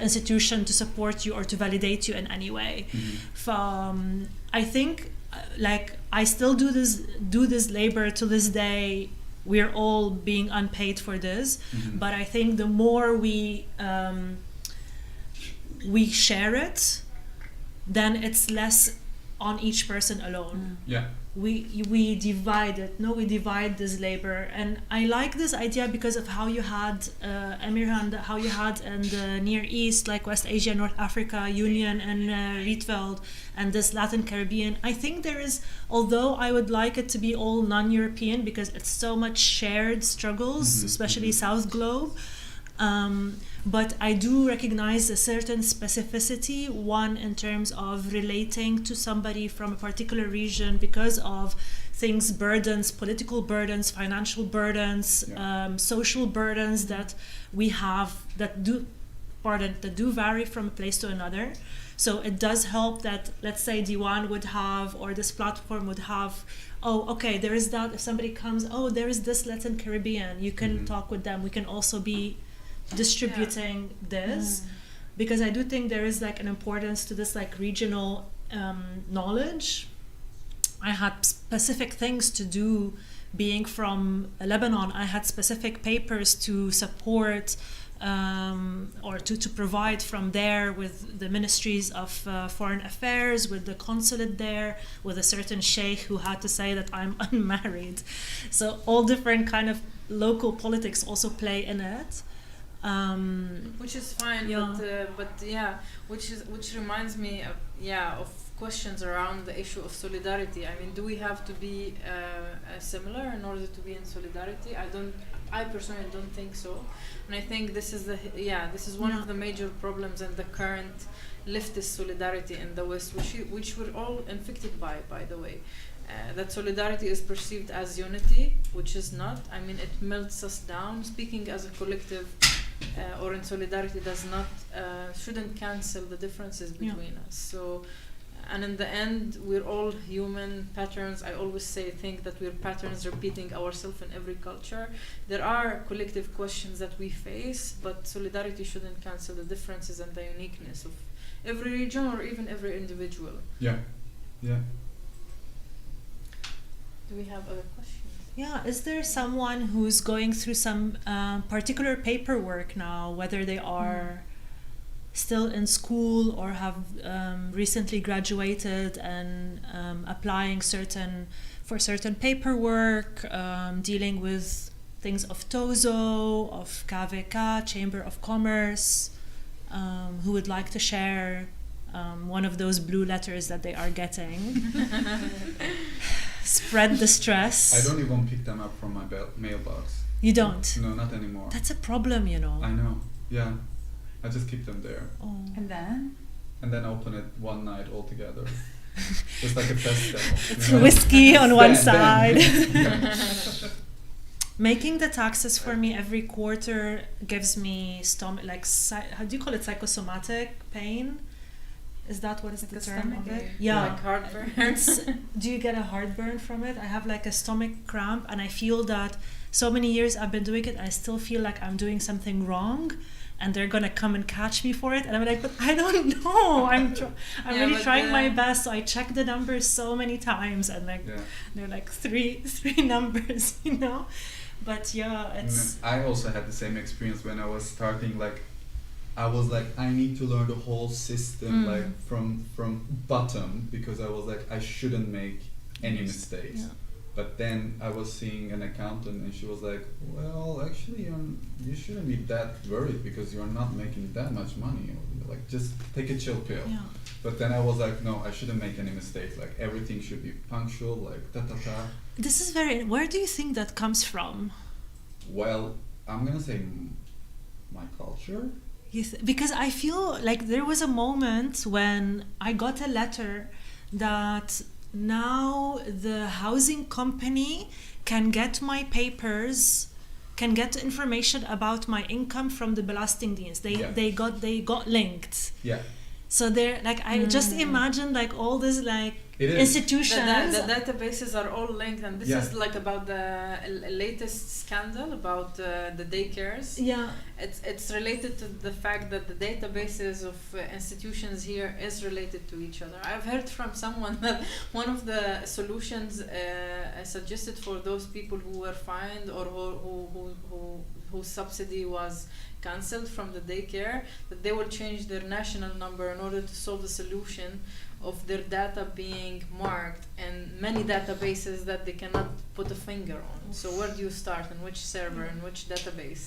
institution to support you or to validate you in any way. I think like I still do this labor to this day. We're all being unpaid for this, but I think the more we share it, then it's less on each person alone. Yeah. We divide it. No, we divide this labor, and I like this idea because of how you had Emirhan, how you had in the Near East, like West Asia, North Africa, Union, and Rietveld, and this Latin Caribbean. I think there is, although I would like it to be all non-European because it's so much shared struggles, especially South Globe. But I do recognize a certain specificity, one in terms of relating to somebody from a particular region because of things, burdens, political burdens, financial burdens, social burdens that we have that do vary from a place to another. So it does help that, let's say, DIWAN would have, or this platform would have, oh, okay, there is that. If somebody comes, oh, there is this Latin Caribbean, you can talk with them. We can also be distributing this, because I do think there is like an importance to this like regional knowledge. I had specific things to do being from Lebanon. I had specific papers to support or to provide from there with the ministries of foreign affairs, with the consulate there, with a certain sheikh who had to say that I'm unmarried. So all different kind of local politics also play in it. Which is fine, which reminds me of questions around the issue of solidarity. I mean, do we have to be similar in order to be in solidarity? I personally don't think so, and I think this is one of the major problems in the current leftist solidarity in the West, which we're all infected by the way. That solidarity is perceived as unity, which is not. I mean, it melts us down. Speaking as a collective or in solidarity does not shouldn't cancel the differences between us. So, and in the end, we're all human patterns. I always think that we're patterns repeating ourselves in every culture. There are collective questions that we face, but solidarity shouldn't cancel the differences and the uniqueness of every region or even every individual. Yeah. Do we have other questions? Yeah, is there someone who's going through some particular paperwork now, whether they are still in school or have recently graduated and applying for certain paperwork, dealing with things of TOZO, of KVK, Chamber of Commerce, who would like to share one of those blue letters that they are getting? Spread the stress. I don't even pick them up from my mailbox. You don't? No, not anymore. That's a problem, you know. I know. Yeah. I just keep them there. Oh. And then open it one night altogether. It's like a festival. It's whiskey on one side. Yeah. Making the taxes for me every quarter gives me stomach, like, how do you call it, psychosomatic pain? Is that what is the term of it? Yeah. Like heartburn. Do you get a heartburn from it? I have like a stomach cramp, and I feel that so many years I've been doing it, I still feel like I'm doing something wrong, and they're gonna come and catch me for it, and I'm like, but I don't know. I'm really trying my best. So I check the numbers so many times, and like they're like three numbers, you know. But yeah, it's. I also had the same experience when I was starting like I was like, I need to learn the whole system, Mm. like from bottom, because I was like, I shouldn't make any mistakes. Yeah. But then I was seeing an accountant, and she was like, well, actually, you shouldn't be that worried because you're not making that much money. Like, just take a chill pill. Yeah. But then I was like, no, I shouldn't make any mistakes. Like, everything should be punctual, like, ta-ta-ta. This is very. Where do you think that comes from? Well, I'm gonna say my culture. Because I feel like there was a moment when I got a letter that now the housing company can get my papers, can get information about my income from the Belastingdienst. They got linked. Yeah. So they're like, I just imagine like all this like It is. institutions. The databases are all linked, and this Yeah. is like about the latest scandal about the daycares. Yeah. It's related to the fact that the databases of institutions here is related to each other. I've heard from someone that one of the solutions suggested for those people who were fined or whose subsidy was cancelled from the daycare, that they will change their national number in order to solve the solution of their data being marked in many databases that they cannot put a finger on. So where do you start, in which server, in which database?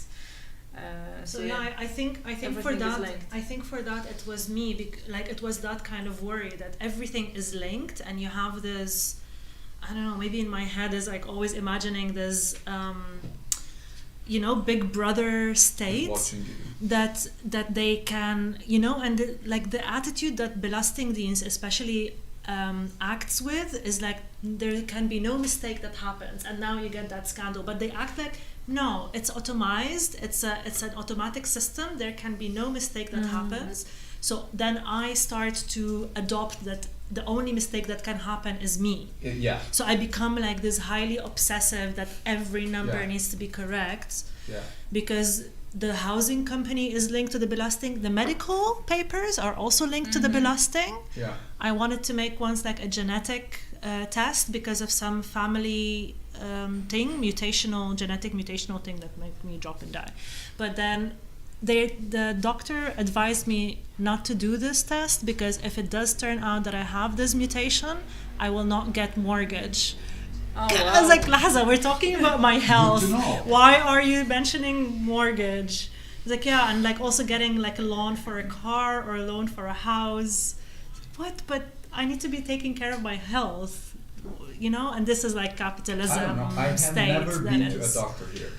So yeah, I think for Everything is that, linked. I think for that it was me, like it was that kind of worry that everything is linked, and you have this, I don't know, maybe in my head is like always imagining this, big brother state Watching you. that they can, and like the attitude that Belastingdienst especially acts with is like there can be no mistake that happens, and now you get that scandal, but they act like no, it's automized, it's an automatic system, there can be no mistake that happens. So then I start to adopt that the only mistake that can happen is me. Yeah. So I become like this highly obsessive that every number Yeah. needs to be correct, Yeah. because the housing company is linked to the belasting. The medical papers are also linked to the belasting. Yeah. I wanted to make once like a genetic test because of some family genetic mutational thing that made me drop and die. But then the doctor advised me not to do this test because if it does turn out that I have this mutation, I will not get mortgage. Oh, I was like, Lahaza, we're talking about my health. Good to know. Why are you mentioning mortgage? He's like, yeah, and like also getting like a loan for a car or a loan for a house. What? But I need to be taking care of my health, and this is like capitalism. I don't know. I have state never that been to a is- doctor here.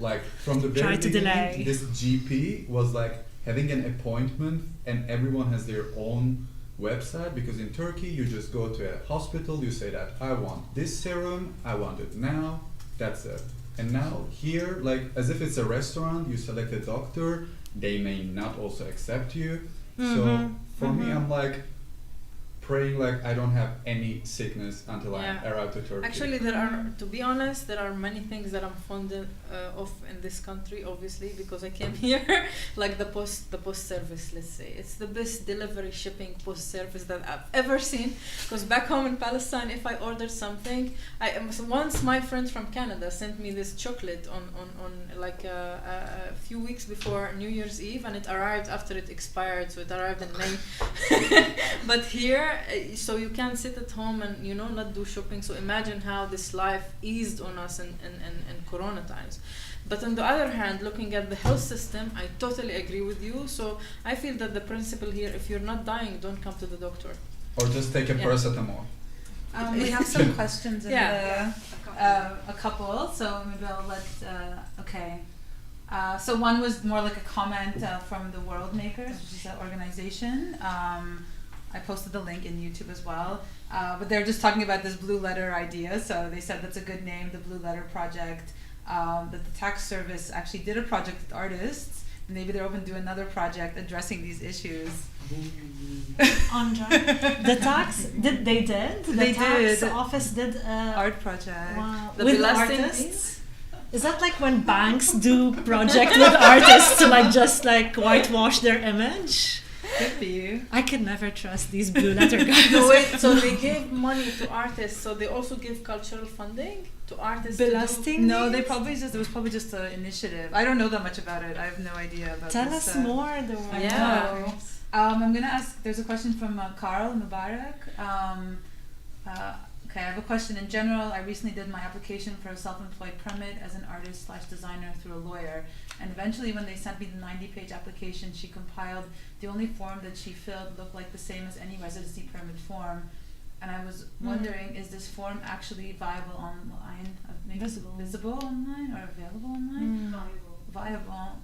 Like from the Try very to beginning, delay. this GP was like having an appointment, and everyone has their own website, because in Turkey you just go to a hospital, you say that I want this serum, I want it now, that's it. And now here, like as if it's a restaurant, you select a doctor, they may not also accept you. So for me, I'm like praying like I don't have any sickness until Yeah. I arrive to Turkey. Actually, to be honest, there are many things that I'm fond of in this country, obviously, because I came here, like the post service, let's say. It's the best delivery shipping post service that I've ever seen, because back home in Palestine, if I ordered something, once my friend from Canada sent me this chocolate on like a few weeks before New Year's Eve, and it arrived after it expired, so it arrived in May. But here, so you can sit at home and not do shopping. So imagine how this life eased on us in Corona times. But on the other hand, looking at the health system, I totally agree with you. So I feel that the principle here, if you're not dying, don't come to the doctor. Or just take a Yeah. paracetamol. We have some questions in Yeah. a couple, so maybe I'll let, okay. So one was more like a comment from the World Makers, which is an organization. I posted the link in YouTube as well. But they're just talking about this blue letter idea. So they said that's a good name, the Blue Letter Project. That the tax service actually did a project with artists. And maybe they're open to another project addressing these issues. Andra, the tax they did. The They tax did. office did Art project. wow, The with belasting artists. Is that like when banks do project with artists to like just like whitewash their image? Could be. I can never trust these blue letter guys. No, wait, so they give money to artists, so they also give cultural funding to to artists Belasting? No, they probably just, it was probably just an initiative. I don't know that much about it. I have no idea about Tell this. us more, though. I Yeah. know. I'm going to ask, there's a question from Carl Mubarak. Okay, I have a question. In general, I recently did my application for a self-employed permit as an artist/designer through a lawyer. And eventually when they sent me the 90-page application she compiled, the only form that she filled looked like the same as any residency permit form. And I was wondering, is this form actually viable online? Maybe visible online or available online? Viable.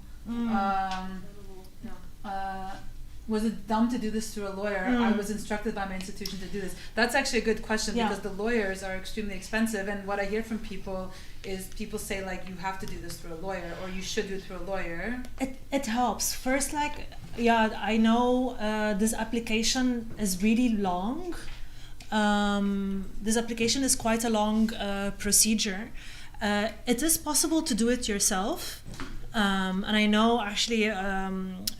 Was it dumb to do this through a lawyer? I was instructed by my institution to do this. That's actually a good question because the lawyers are extremely expensive, and what I hear from people is people say like you have to do this through a lawyer or you should do it through a lawyer. It helps. First, like, I know this application is really long. This application is quite a long procedure. It is possible to do it yourself. And I know actually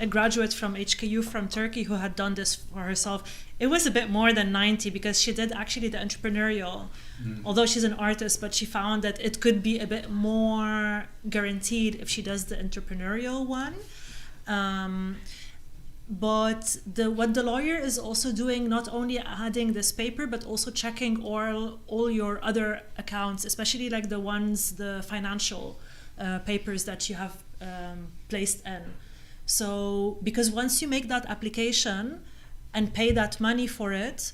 a graduate from HKU from Turkey who had done this for herself. It was a bit more than 90 because she did actually the entrepreneurial, although she's an artist, but she found that it could be a bit more guaranteed if she does the entrepreneurial one. But what the lawyer is also doing, not only adding this paper, but also checking all your other accounts, especially like the financial papers that you have placed in. So, because once you make that application and pay that money for it,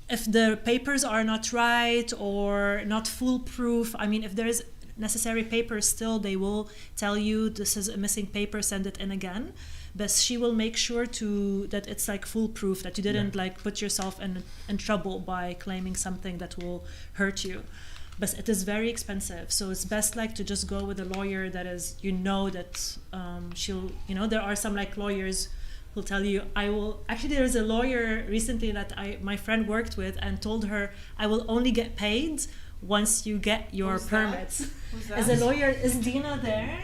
if the papers are not right or not foolproof, I mean, if there is necessary papers still, they will tell you this is a missing paper, send it in again. But she will make sure that it's like foolproof, that you didn't like put yourself in trouble by claiming something that will hurt you. But it is very expensive, so it's best like to just go with a lawyer that is, that she'll, there are some like lawyers who'll tell you, actually there's a lawyer recently that my friend worked with and told her, I will only get paid once you get your permits. Who's that? Is a lawyer, is Dina there?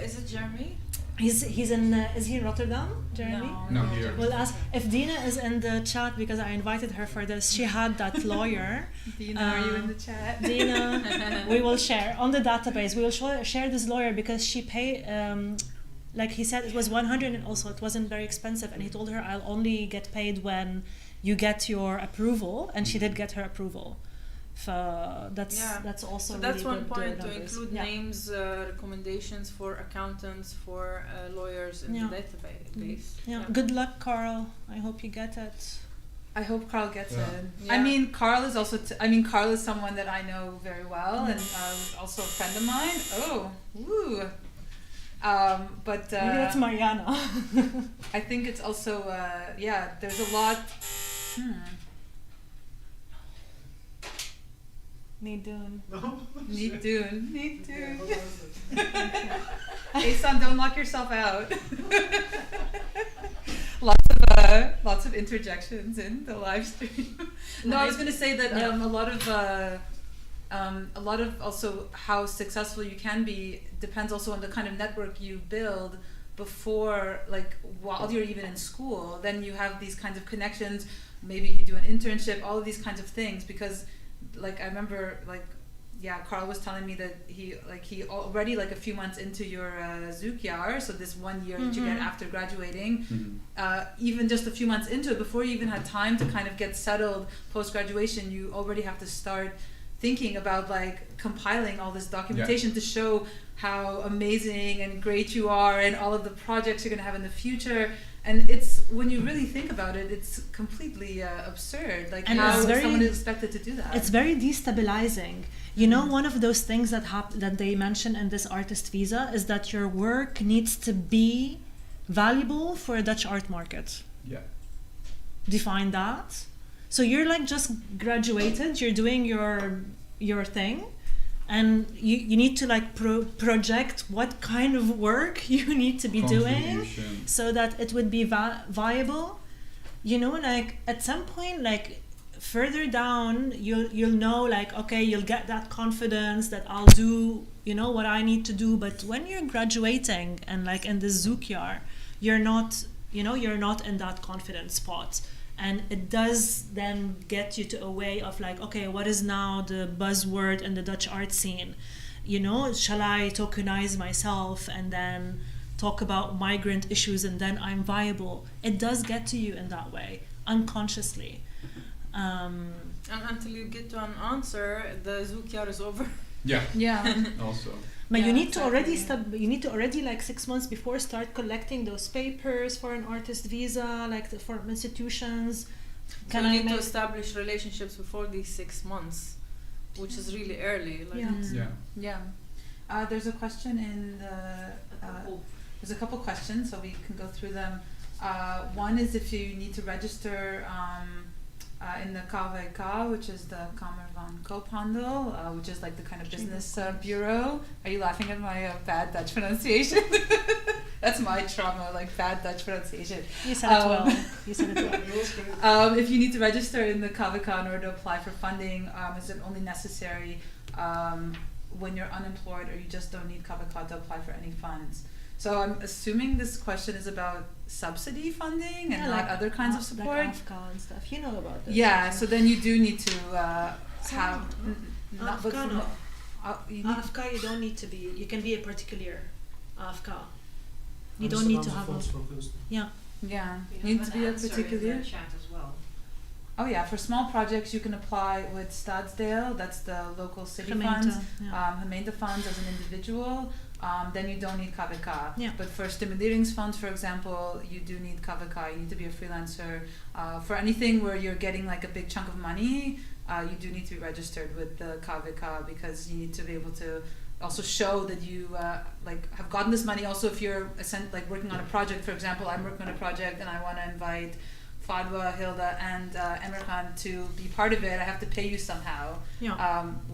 Is it Jeremy? He's in, is he in Rotterdam, Jeremy? No, here. We'll ask if Dina is in the chat because I invited her for this. She had that lawyer. Dina, are you in the chat? Dina, we will share on the database. We will share this lawyer because she paid, like he said, it was 100 and also it wasn't very expensive. And he told her, I'll only get paid when you get your approval. And she did get her approval. That's also so that's really one good point to numbers. include names, recommendations for accountants, for lawyers in the database. Good luck, Carl. I hope you get it. I hope Carl gets it. Yeah. I mean, Carl is also. Carl is someone that I know very well, and also a friend of mine. Oh, woo. But Maybe that's Mariana. I think it's also. There's a lot. Need doing. Need doing. Asan, don't lock yourself out. Lots of interjections in the live stream. No, I was going to say that a lot of also how successful you can be depends also on the kind of network you build before, like while you're even in school. Then you have these kinds of connections. Maybe you do an internship. All of these kinds of things because. Like I remember, Carl was telling me that he already like a few months into your Zoekjaar, so this 1 year that you get after graduating, even just a few months into it, before you even had time to kind of get settled post graduation, you already have to start thinking about like compiling all this documentation to show how amazing and great you are and all of the projects you're going to have in the future. And it's, when you really think about it, it's completely absurd. Like and how someone is expected to do that. It's very destabilizing. One of those things that they mention in this artist visa is that your work needs to be valuable for a Dutch art market. Yeah. Define that. So you're like just graduated, you're doing your thing. And you need to like project what kind of work you need to be doing so that it would be viable. Like at some point, like further down, you'll know like, okay, you'll get that confidence that I'll do, what I need to do. But when you're graduating and like in the Zoekjaar, you're not in that confident spot. And it does then get you to a way of like, okay, what is now the buzzword in the Dutch art scene? You know, shall I tokenize myself and then talk about migrant issues and then I'm viable? It does get to you in that way, unconsciously. And until you get to an answer, the zoekjaar is over. Yeah. Yeah. Also. But Yeah, you need to already exactly. you need to already like 6 months before start collecting those papers for an artist visa, like for institutions. So you need to establish relationships before these 6 months, which is really early. Like Yeah. Yeah. Yeah. There's a question in the. There's a couple questions, so we can go through them. One is if you need to register in the KVK, which is the Kamer van Koophandel, which is like the kind of business bureau. Are you laughing at my bad Dutch pronunciation? That's my trauma, like bad Dutch pronunciation. You said it well. You said it well. If you need to register in the KVK in order to apply for funding, is it only necessary when you're unemployed or you just don't need KVK to apply for any funds? So I'm assuming this question is about subsidy funding and not other kinds of support. Like AFCA and stuff. You know about this. Yeah, so then you do need to have AFCA, you need AFCA, you don't need to be. You can be a particular AFCA. You And don't some need other to have funds a. for kunst. yeah, We you have need to an be a answer in particular. the chat as well. Oh yeah, for small projects you can apply with Stadsdeel, that's the local city Gemeente, funds, yeah. gemeente funds as an individual. Then you don't need KVK. Yeah. But for stimuleringsfunds, for example, you do need KVK. You need to be a freelancer. For anything where you're getting like a big chunk of money, you do need to be registered with the KVK because you need to be able to also show that you like have gotten this money. Also, if you're like working on a project, for example, I'm working on a project and I want to invite Fadwa, Hilda, and Emerkan to be part of it, I have to pay you somehow,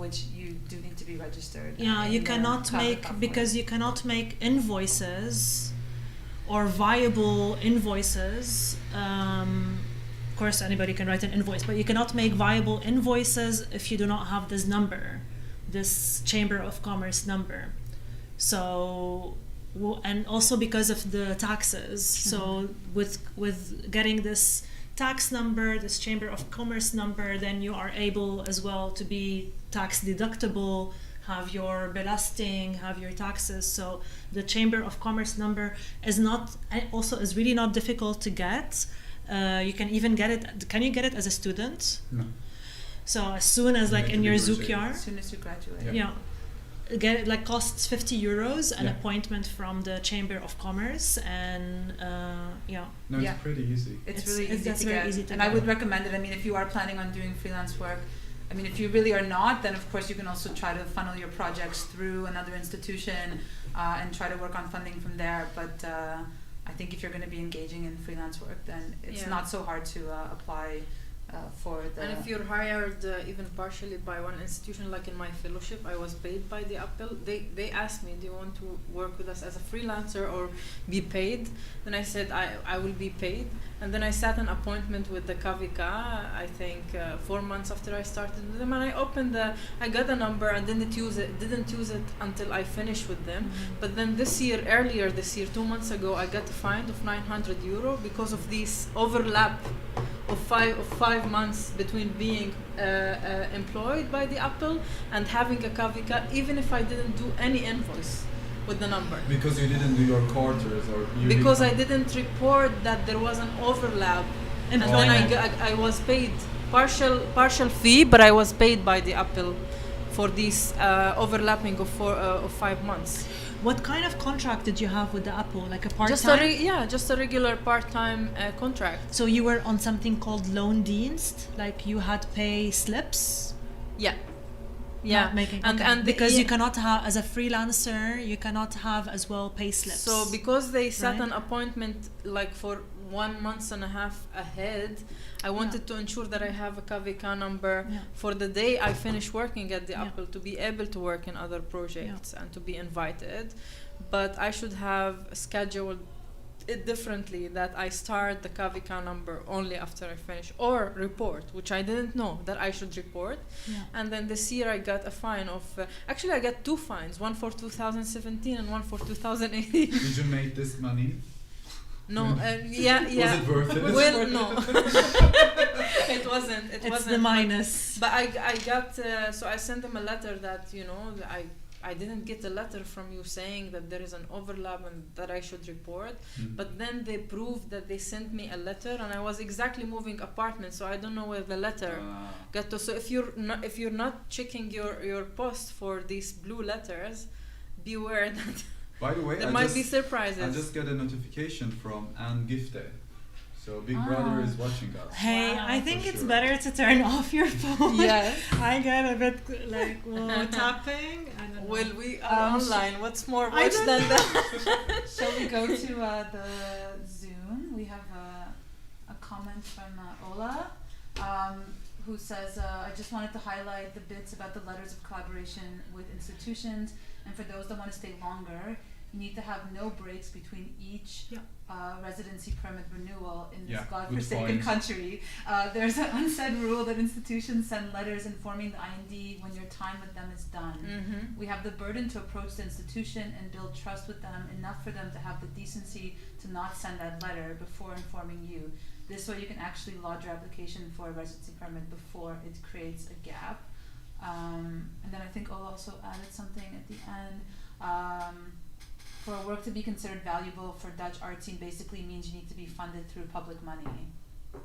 which you do need to be registered. Yeah, you cannot make, because you cannot make invoices or viable invoices. Of course, anybody can write an invoice, but you cannot make viable invoices if you do not have this number, this Chamber of Commerce number. So, and also because of the taxes. So with getting this tax number, this Chamber of Commerce number, then you are able as well to be tax deductible, have your belasting, have your taxes. So the Chamber of Commerce number is really not difficult to get. You can even get it. Can you get it as a student? No. So as soon as like in your zoekjaar. As soon as you graduate. Yeah. Get it, like costs €50 an Yeah. appointment from the Chamber of Commerce, and No, Yeah. it's pretty easy. It's It's- really it's- easy that's to very get. easy to And I get. would recommend it. I mean, if you are planning on doing freelance work, I mean, if you really are not, then of course you can also try to funnel your projects through another institution and try to work on funding from there. But I think if you're going to be engaging in freelance work, then it's Yeah. not so hard to apply for the... And if you're hired even partially by one institution, like in my fellowship, I was paid by the Appel. They asked me, do you want to work with us as a freelancer or be paid? Then I said, I will be paid. And then I set an appointment with the KVK, I think 4 months after I started with them. And I got a number and didn't use it until I finished with them. But then earlier this year, 2 months ago, I got a fine of €900 because of this overlap of five months between being employed by the Appel and having a KVK, even if I didn't do any invoice with the number. Because you didn't do your quarters, or you Because I didn't report that there was an overlap, and then I was paid partial fee, but I was paid by the Appel for this overlapping of 5 months. what kind of contract did you have with the Apple? Like a part-time? Just a regular part-time contract. So you were on something called loondienst, like you had pay slips. Yeah. Not making, And- okay. and because yeah. you cannot have, as a freelancer, you cannot have as well pay slips. So because they set Right. an appointment like for 1 month and a half ahead, I wanted to ensure that I have a KVK number for the day I finish working at the Apple to be able to work in other projects and to be invited. But I should have scheduled it differently, that I start the KVK number only after I finish, or report, which I didn't know that I should report. And then this year I got a fine of, actually I got 2 fines, one for 2017 and one for 2018. Did you make this money? No, yeah. Was it worth it? Well, no, it wasn't. It It's wasn't. the minus. But I got so I sent them a letter that I didn't get a letter from you saying that there is an overlap and that I should report. But then they proved that they sent me a letter, and I was exactly moving apartment, so I don't know where the letter got to. So if you're not checking your post for these blue letters, beware that By the way, there might be surprises. I just got a notification from Anne Gifte. So Big Brother is watching us. Hey, Wow. I think For it's sure. better to turn off your phone. Yes. I get a bit like, whoa, tapping. I don't know. Well, we are online. What's more I watch don't than know. that? Shall we go to the Zoom? We have a comment from Ola, who says, I just wanted to highlight the bits about the letters of collaboration with institutions, and for those that want to stay longer, you need to have no breaks between each residency permit renewal in this godforsaken country. There's an unsaid rule that institutions send letters informing the IND when your time with them is done. We have the burden to approach the institution and build trust with them enough for them to have the decency to not send that letter before informing you. This way you can actually lodge your application for a residency permit before it creates a gap. And then I think Ola also added something at the end. For a work to be considered valuable for Dutch art scene basically means you need to be funded through public money.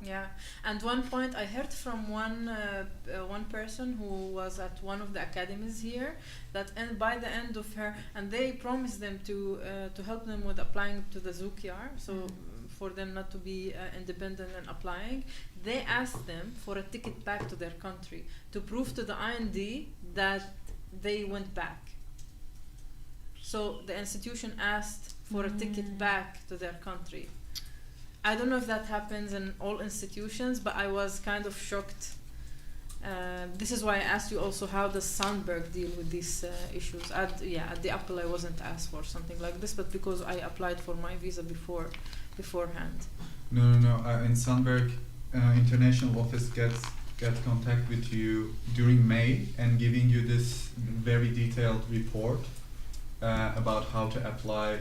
Yeah, and one point I heard from one person who was at one of the academies here that by the end of her, and they promised them to help them with applying to the ZUKR, so for them not to be independent and applying, they asked them for a ticket back to their country to prove to the IND that they went back. So the institution asked for a ticket back to their country. I don't know if that happens in all institutions, but I was kind of shocked. This is why I asked you also, how does Sandberg deal with these issues? At the Apple I wasn't asked for something like this, but because I applied for my visa beforehand. No. In Sandberg, international office get contact with you during May and giving you this very detailed report about how to apply,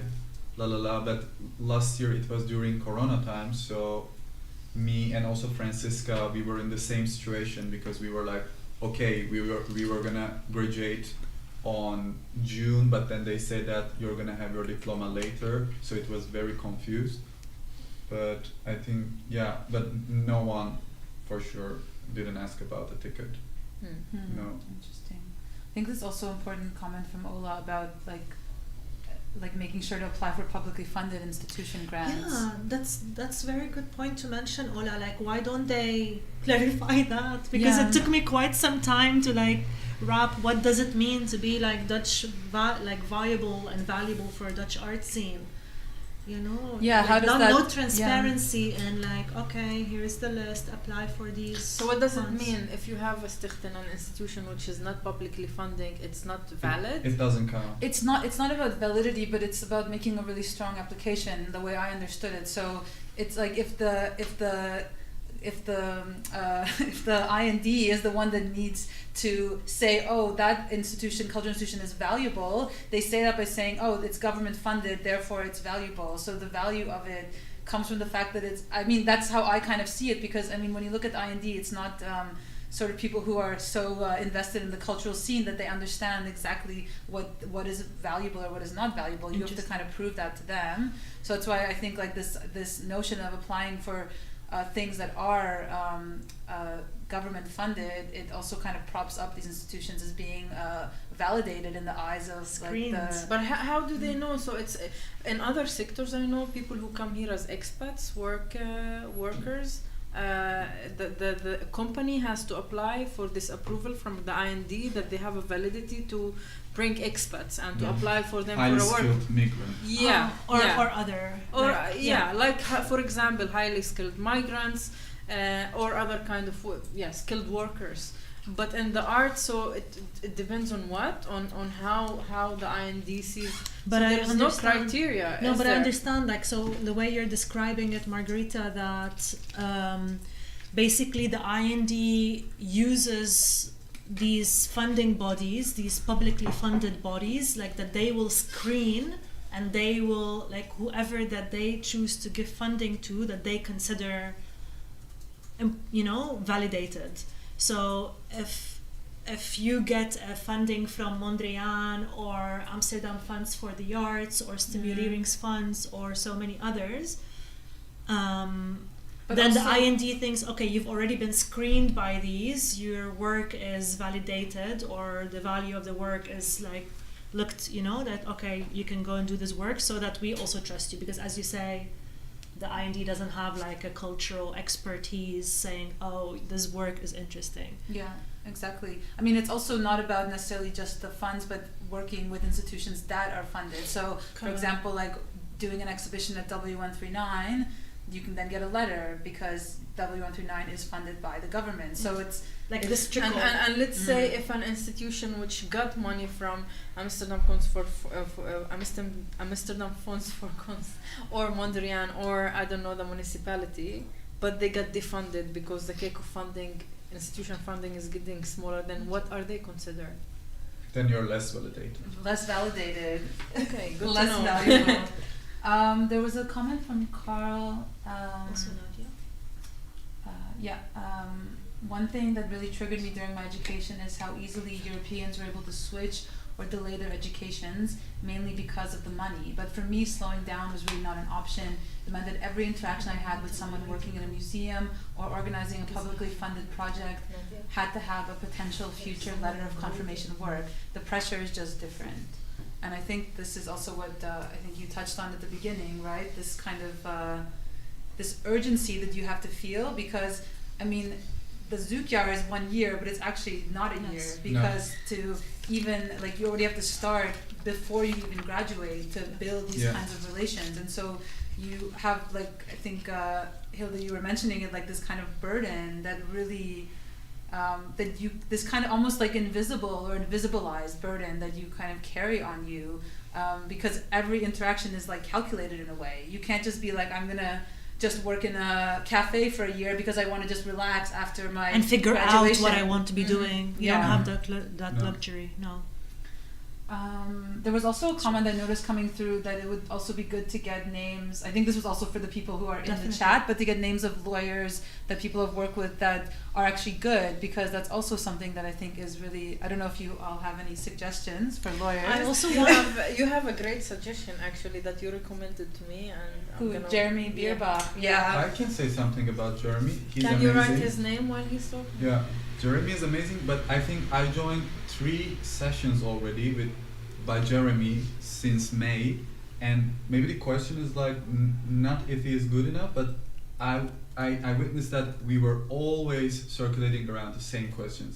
but last year it was during Corona time, so me and also Francisca, we were in the same situation because we were like, okay, we were gonna graduate on June, but then they said that you're gonna have your diploma later, so it was very confused. But I think, but no one for sure didn't ask about the ticket. No. Interesting. I think there's also an important comment from Ola about like making sure to apply for publicly funded institution grants. Yeah, that's very good point to mention, Ola. Like, why don't they clarify that? Because it took me quite some time to wrap what does it mean to be like Dutch, viable and valuable for a Dutch art scene. You know, how does that? No transparency and okay, here's the list. Apply for these. So what does funds. it mean if you have a stichting, an institution which is not publicly funding? It's not valid. It doesn't count. It's not about validity, but it's about making a really strong application. The way I understood it, so it's like if the IND is the one that needs to say, oh, that cultural institution is valuable, they say that by saying, oh, it's government funded, therefore it's valuable. So the value of it comes from the fact that that's how I kind of see it, because when you look at the IND, it's not sort of people who are so invested in the cultural scene that they understand exactly what is valuable or what is not valuable. You have to kind of prove that to them. So that's why I think this notion of applying for things that are government funded, it also kind of props up these institutions as being validated in the eyes of But how do they know? So it's in other sectors. I know people who come here as expats, workers. The company has to apply for this approval from the IND that they have a validity to bring expats and to apply for them highly for a work. skilled migrant. Or other. For example, highly skilled migrants or other kind of skilled workers. But in the art, so it depends on what? On how the IND sees. But so I there's no criteria. No, but I understand, so the way you're describing it, Margarita, that basically the IND uses these funding bodies, these publicly funded bodies, that they will screen and they will, like, whoever that they choose to give funding to, that they consider, validated. So if you get funding from Mondrian or Amsterdam Funds for the Arts or Stimuleringsfonds or so many others, But then the also- IND thinks, okay, you've already been screened by these, your work is validated, or the value of the work is like looked, that okay, you can go and do this work, so that we also trust you, because as you say, the IND doesn't have like a cultural expertise saying, oh, this work is interesting. Yeah, exactly. I mean, it's also not about necessarily just the funds, but working with institutions that are funded. So, for Correct. example, like doing an exhibition at W139, you can then get a letter because W139 is funded by the government. So it's Like this trickle. And let's say if an institution which got money from Amsterdam Funds for Amsterdam Funds for Kunst or Mondrian or I don't know the municipality, but they got defunded because the cake of funding, institution funding is getting smaller, then what are they considered? Then you're less validated. less validated, Okay, good less to know. valuable. There was a comment from Carl. Also Nadia. One thing that really triggered me during my education is how easily Europeans were able to switch or delay their educations, mainly because of the money. But for me, slowing down was really not an option. It meant that every interaction I had with someone working in a museum or organizing a publicly funded project had to have a potential future letter of confirmation work. The pressure is just different. And I think this is also what I think you touched on at the beginning, right? This kind of this urgency that you have to feel, because I mean, the Zoekjaar is 1 year, but it's actually not a year, Yes. because to even like you already have to start before you even graduate to build these Yeah. kinds of relations, and so you have like I think Hilda, you were mentioning it, like this kind of burden that really. That you, this kind of almost like invisible or invisibilized burden that you kind of carry on you, because every interaction is like calculated in a way. You can't just be like, I'm gonna just work in a cafe for a year because I want to just relax after my And figure out graduation. what I want to be Mhm. doing. You Yeah. don't have that No. luxury, no. There was also a comment I noticed coming through that it would also be good to get names. I think this was also for the people who are in Definitely. the chat, but to get names of lawyers that people have worked with that are actually good, because that's also something that I think is really. I don't know if you all have any suggestions for lawyers. I also You want have a great suggestion actually that you recommended to me, and Who? I'm gonna, Jeremy Bierbach. Yeah. I can say something about Jeremy. He's Can amazing. you write his name while he's talking? Yeah, Jeremy is amazing, but I think I joined 3 sessions already by Jeremy since May, and maybe the question is like not if he is good enough, but I witnessed that we were always circulating around the same questions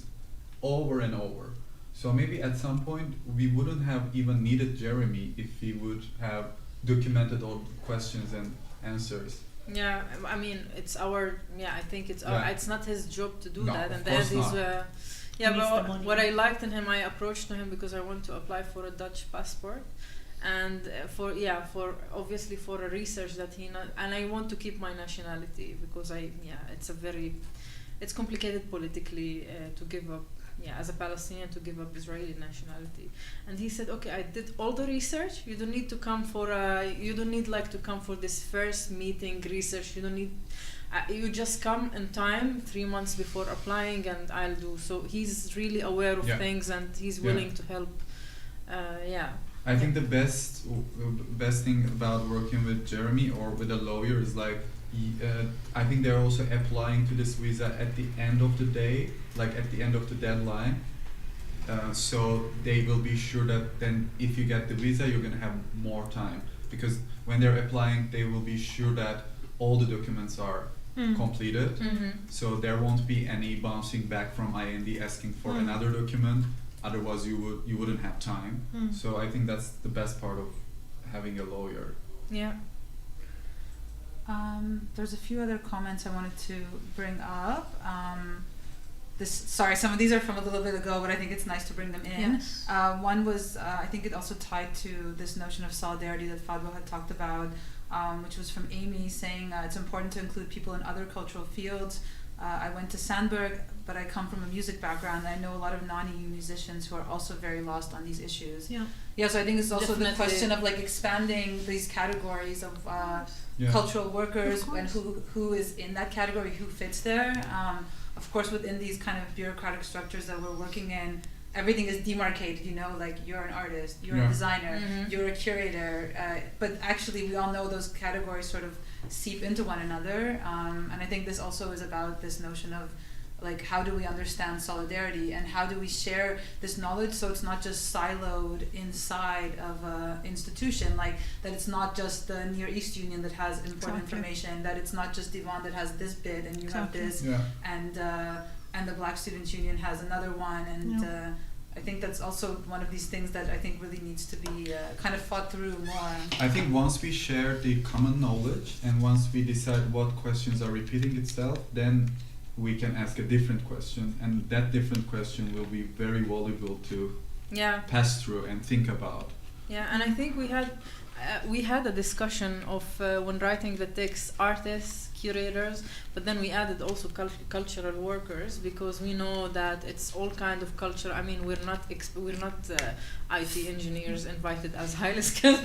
over and over. So maybe at some point we wouldn't have even needed Jeremy if he would have documented all the questions and answers. Yeah, I mean it's our. Yeah, I think it's our. Yeah. It's not his job to do No, that, of and course then he's. not. Yeah, Needs but the money. what I liked in him, I approached to him because I want to apply for a Dutch passport, and for obviously for a research that and I want to keep my nationality because it's complicated politically to give up. Yeah, as a Palestinian to give up Israeli nationality, and he said, okay, I did all the research. You don't need to come for to come for this first meeting research. You don't need. You just come in time 3 months before applying, and I'll do. So he's really aware of Yeah. things, and he's Yeah. willing to help. I think the best thing about working with Jeremy or with a lawyer is like I think they're also applying to this visa at the end of the day, like at the end of the deadline. So they will be sure that then if you get the visa, you're gonna have more time, because when they're applying, they will be sure that all the documents are completed. Mm-hmm. So there won't be any bouncing back from IND asking for another document. Otherwise, you wouldn't have time. So I think that's the best part of having a lawyer. Yeah. There's a few other comments I wanted to bring up. Some of these are from a little bit ago, but I think it's nice to bring them in. Yes. One was, I think it also tied to this notion of solidarity that Fadwa had talked about, which was from Amy saying it's important to include people in other cultural fields. I went to Sandberg, but I come from a music background, and I know a lot of non-EU musicians who are also very lost on these issues. Yeah, so I think it's also the question of like expanding these categories of cultural workers and who is in that category, who fits there. Of course, within these kind of bureaucratic structures that we're working in, everything is demarcated, you know, like you're an artist, you're a designer, you're a curator, but actually we all know those categories sort of seep into one another, and I think this also is about this notion of like how do we understand solidarity and how do we share this knowledge so it's not just siloed inside of an institution, like that it's not just the Near East Union that has important information, that it's not just DIWAN that has this bit and you have this, and the Black Students Union has another one, and I think that's also one of these things that I think really needs to be kind of fought through more. I think once we share the common knowledge and once we decide what questions are repeating itself, then we can ask a different question, and that different question will be very valuable to pass through and think about. Yeah, and I think we had a discussion of when writing the text, artists, curators, but then we added also cultural workers, because we know that it's all kind of culture. I mean, we're not IT engineers invited as highly skilled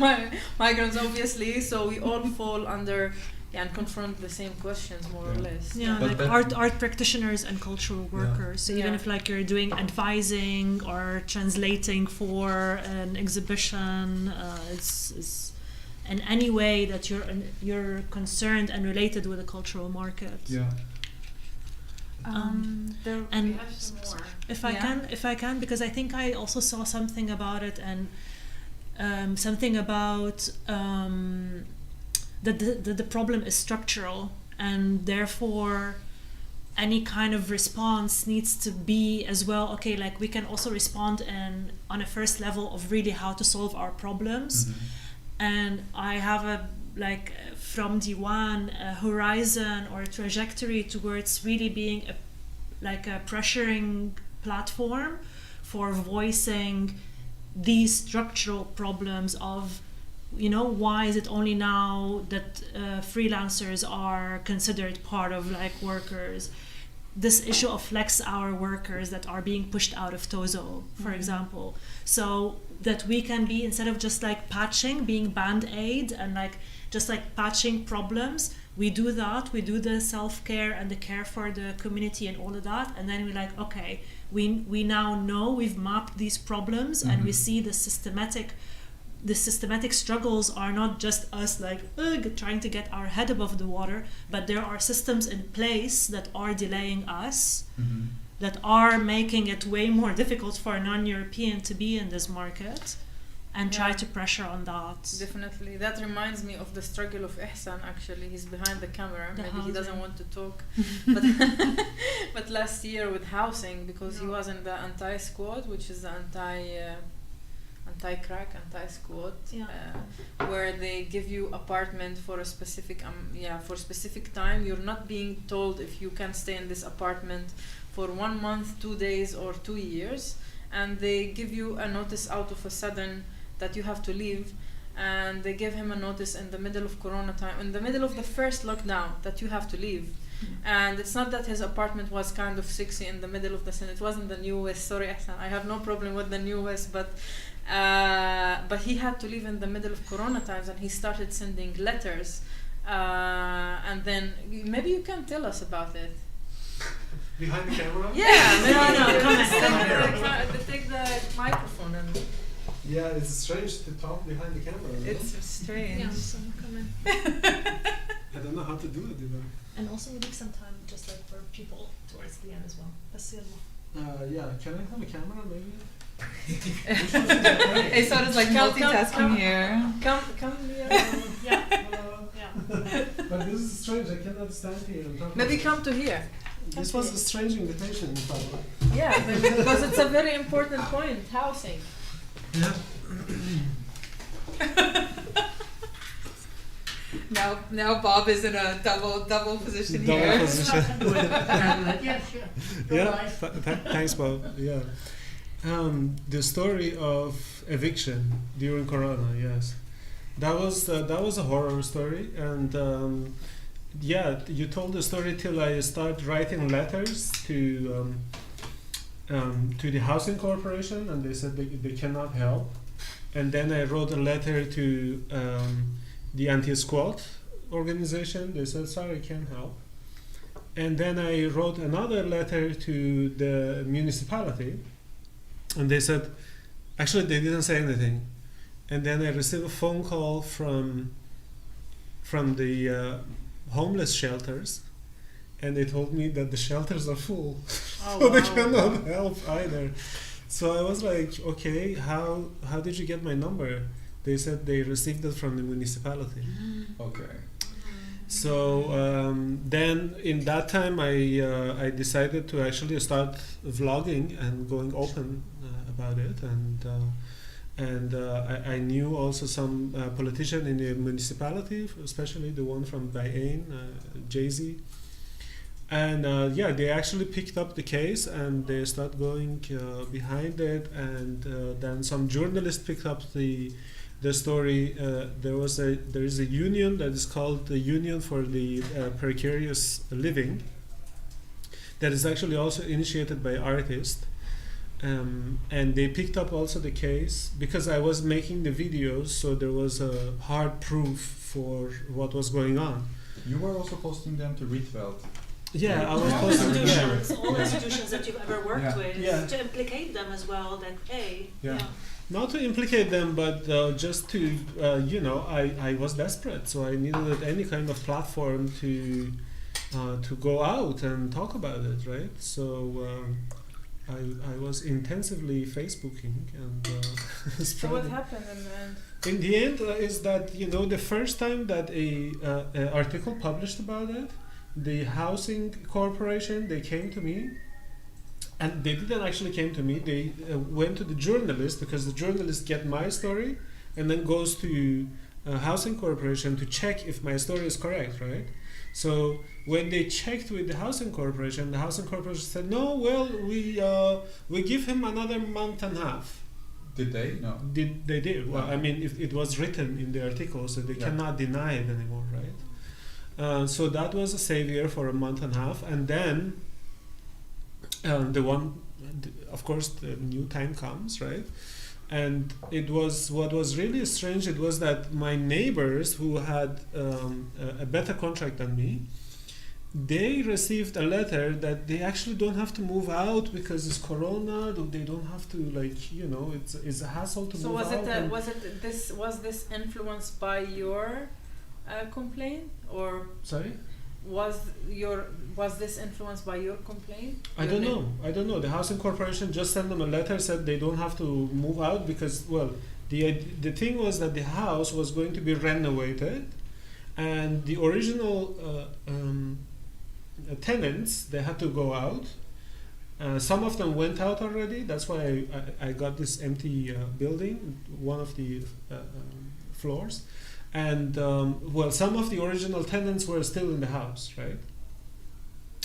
migrants, obviously. So we all fall under and confront the same questions more or less. Yeah, but like art practitioners and cultural workers. So even if like you're doing advising or translating for an exhibition, it's in any way that you're concerned and related with the cultural market. Yeah. And we have some more. If I can, because I think I also saw something about it, and something about that the problem is structural, and therefore any kind of response needs to be as well, okay, like we can also respond on a first level of really how to solve our problems. And I have from DIWAN a horizon or a trajectory towards really being a pressuring platform for voicing these structural problems of, you know, why is it only now that freelancers are considered part of like workers? This issue of flex hour workers that are being pushed out of Tozo, for example. So that we can be, instead of just like patching, being band-aid and like just like patching problems, we do that, we do the self-care and the care for the community and all of that, and then we're like, okay, we now know, we've mapped these problems, and we see the systematic struggles are not just us like trying to get our head above the water, but there are systems in place that are delaying us, that are making it way more difficult for a non-European to be in this market, and try to pressure on that. Definitely. That reminds me of the struggle of Ihsan, actually. He's behind the camera. Maybe he doesn't want to talk. But last year with housing, because he was in the anti-squad, which is the anti-crack, anti-squat, where they give you apartment for a specific for specific time. You're not being told if you can stay in this apartment for 1 month, 2 days, or 2 years, and they give you a notice out of a sudden that you have to leave. And they gave him a notice in the middle of Corona time, in the middle of the first lockdown, that you have to leave. And it's not that his apartment was kind of sexy in the middle of the scene. It wasn't the New West. Sorry, Ihsan, I have no problem with the New West, but he had to leave in the middle of Corona times, and he started sending letters. And then maybe you can tell us about it. Behind the camera? Yeah, come take the microphone and. Yeah, it's strange to talk behind the camera. It's strange. Yeah, so come in. I don't know how to do it even. And also we leave some time just like for people towards the end as well. Yeah, can I have a camera maybe? Ihsan is like multitasking here. Come here. But this is strange, I cannot stand here and talk. Maybe come to here. This was a strange invitation in fact. Yeah, because it's a very important point, housing. Yeah. Now Bob is in a double position here. Double position. Yeah, sure. Yeah, thanks Bob. Yeah. The story of eviction during Corona, yes. That was a horror story, and yeah, you told the story till I start writing letters to the housing corporation, and they said they cannot help. And then I wrote a letter to the anti-squat organization. They said, sorry, can't help. And then I wrote another letter to the municipality, and they said, actually they didn't say anything. And then I received a phone call from the homeless shelters, and they told me that the shelters are full, Oh, so they wow. cannot help either. So I was like, okay, how did you get my number? They said they received it from the municipality. Okay. So then in that time I decided to actually start vlogging and going open about it, and I knew also some politician in the municipality, especially the one from Bayern, Jay-Z. And yeah, they actually picked up the case and they start going behind it, and then some journalists picked up the story. There is a union that is called the Union for the Precarious Living, that is actually also initiated by artists. And they picked up also the case because I was making the videos, so there was a hard proof for what was going on. You were also posting them to Rietveld. Yeah, I was Yeah. All posting. institutions, Yeah. all Yeah. institutions that you've ever worked Yeah. with, Yeah. to implicate them as well. That Yeah. Not to implicate them, but just to, I was desperate, so I needed any kind of platform to go out and talk about it, right? So I was intensively Facebooking and So what spreading. happened in the end? In the end, is that the first time that a article published about it, the housing corporation, they came to me, and they didn't actually came to me. They went to the journalist, because the journalist get my story and then goes to housing corporation to check if my story is correct, right? So when they checked with the housing corporation said, no, well, we give him another month and a half. Did they? No. They did. Well, No. I mean, if it was written in the article, so they Yeah. cannot deny it anymore, right? So that was a savior for a month and a half, and then of course, the new time comes, right? And what was really strange. It was that my neighbors who had a better contract than me, they received a letter that they actually don't have to move out because it's Corona. They don't have to, it's a hassle to So move was out. it was this influenced by your complaint, or Sorry? was this influenced by your complaint? I Your don't na- know. I don't know. The housing corporation just sent them a letter, said they don't have to move out because, well, the thing was that the house was going to be renovated, and the original tenants, they had to go out. Some of them went out already. That's why I got this empty building, one of the floors. And some of the original tenants were still in the house, right?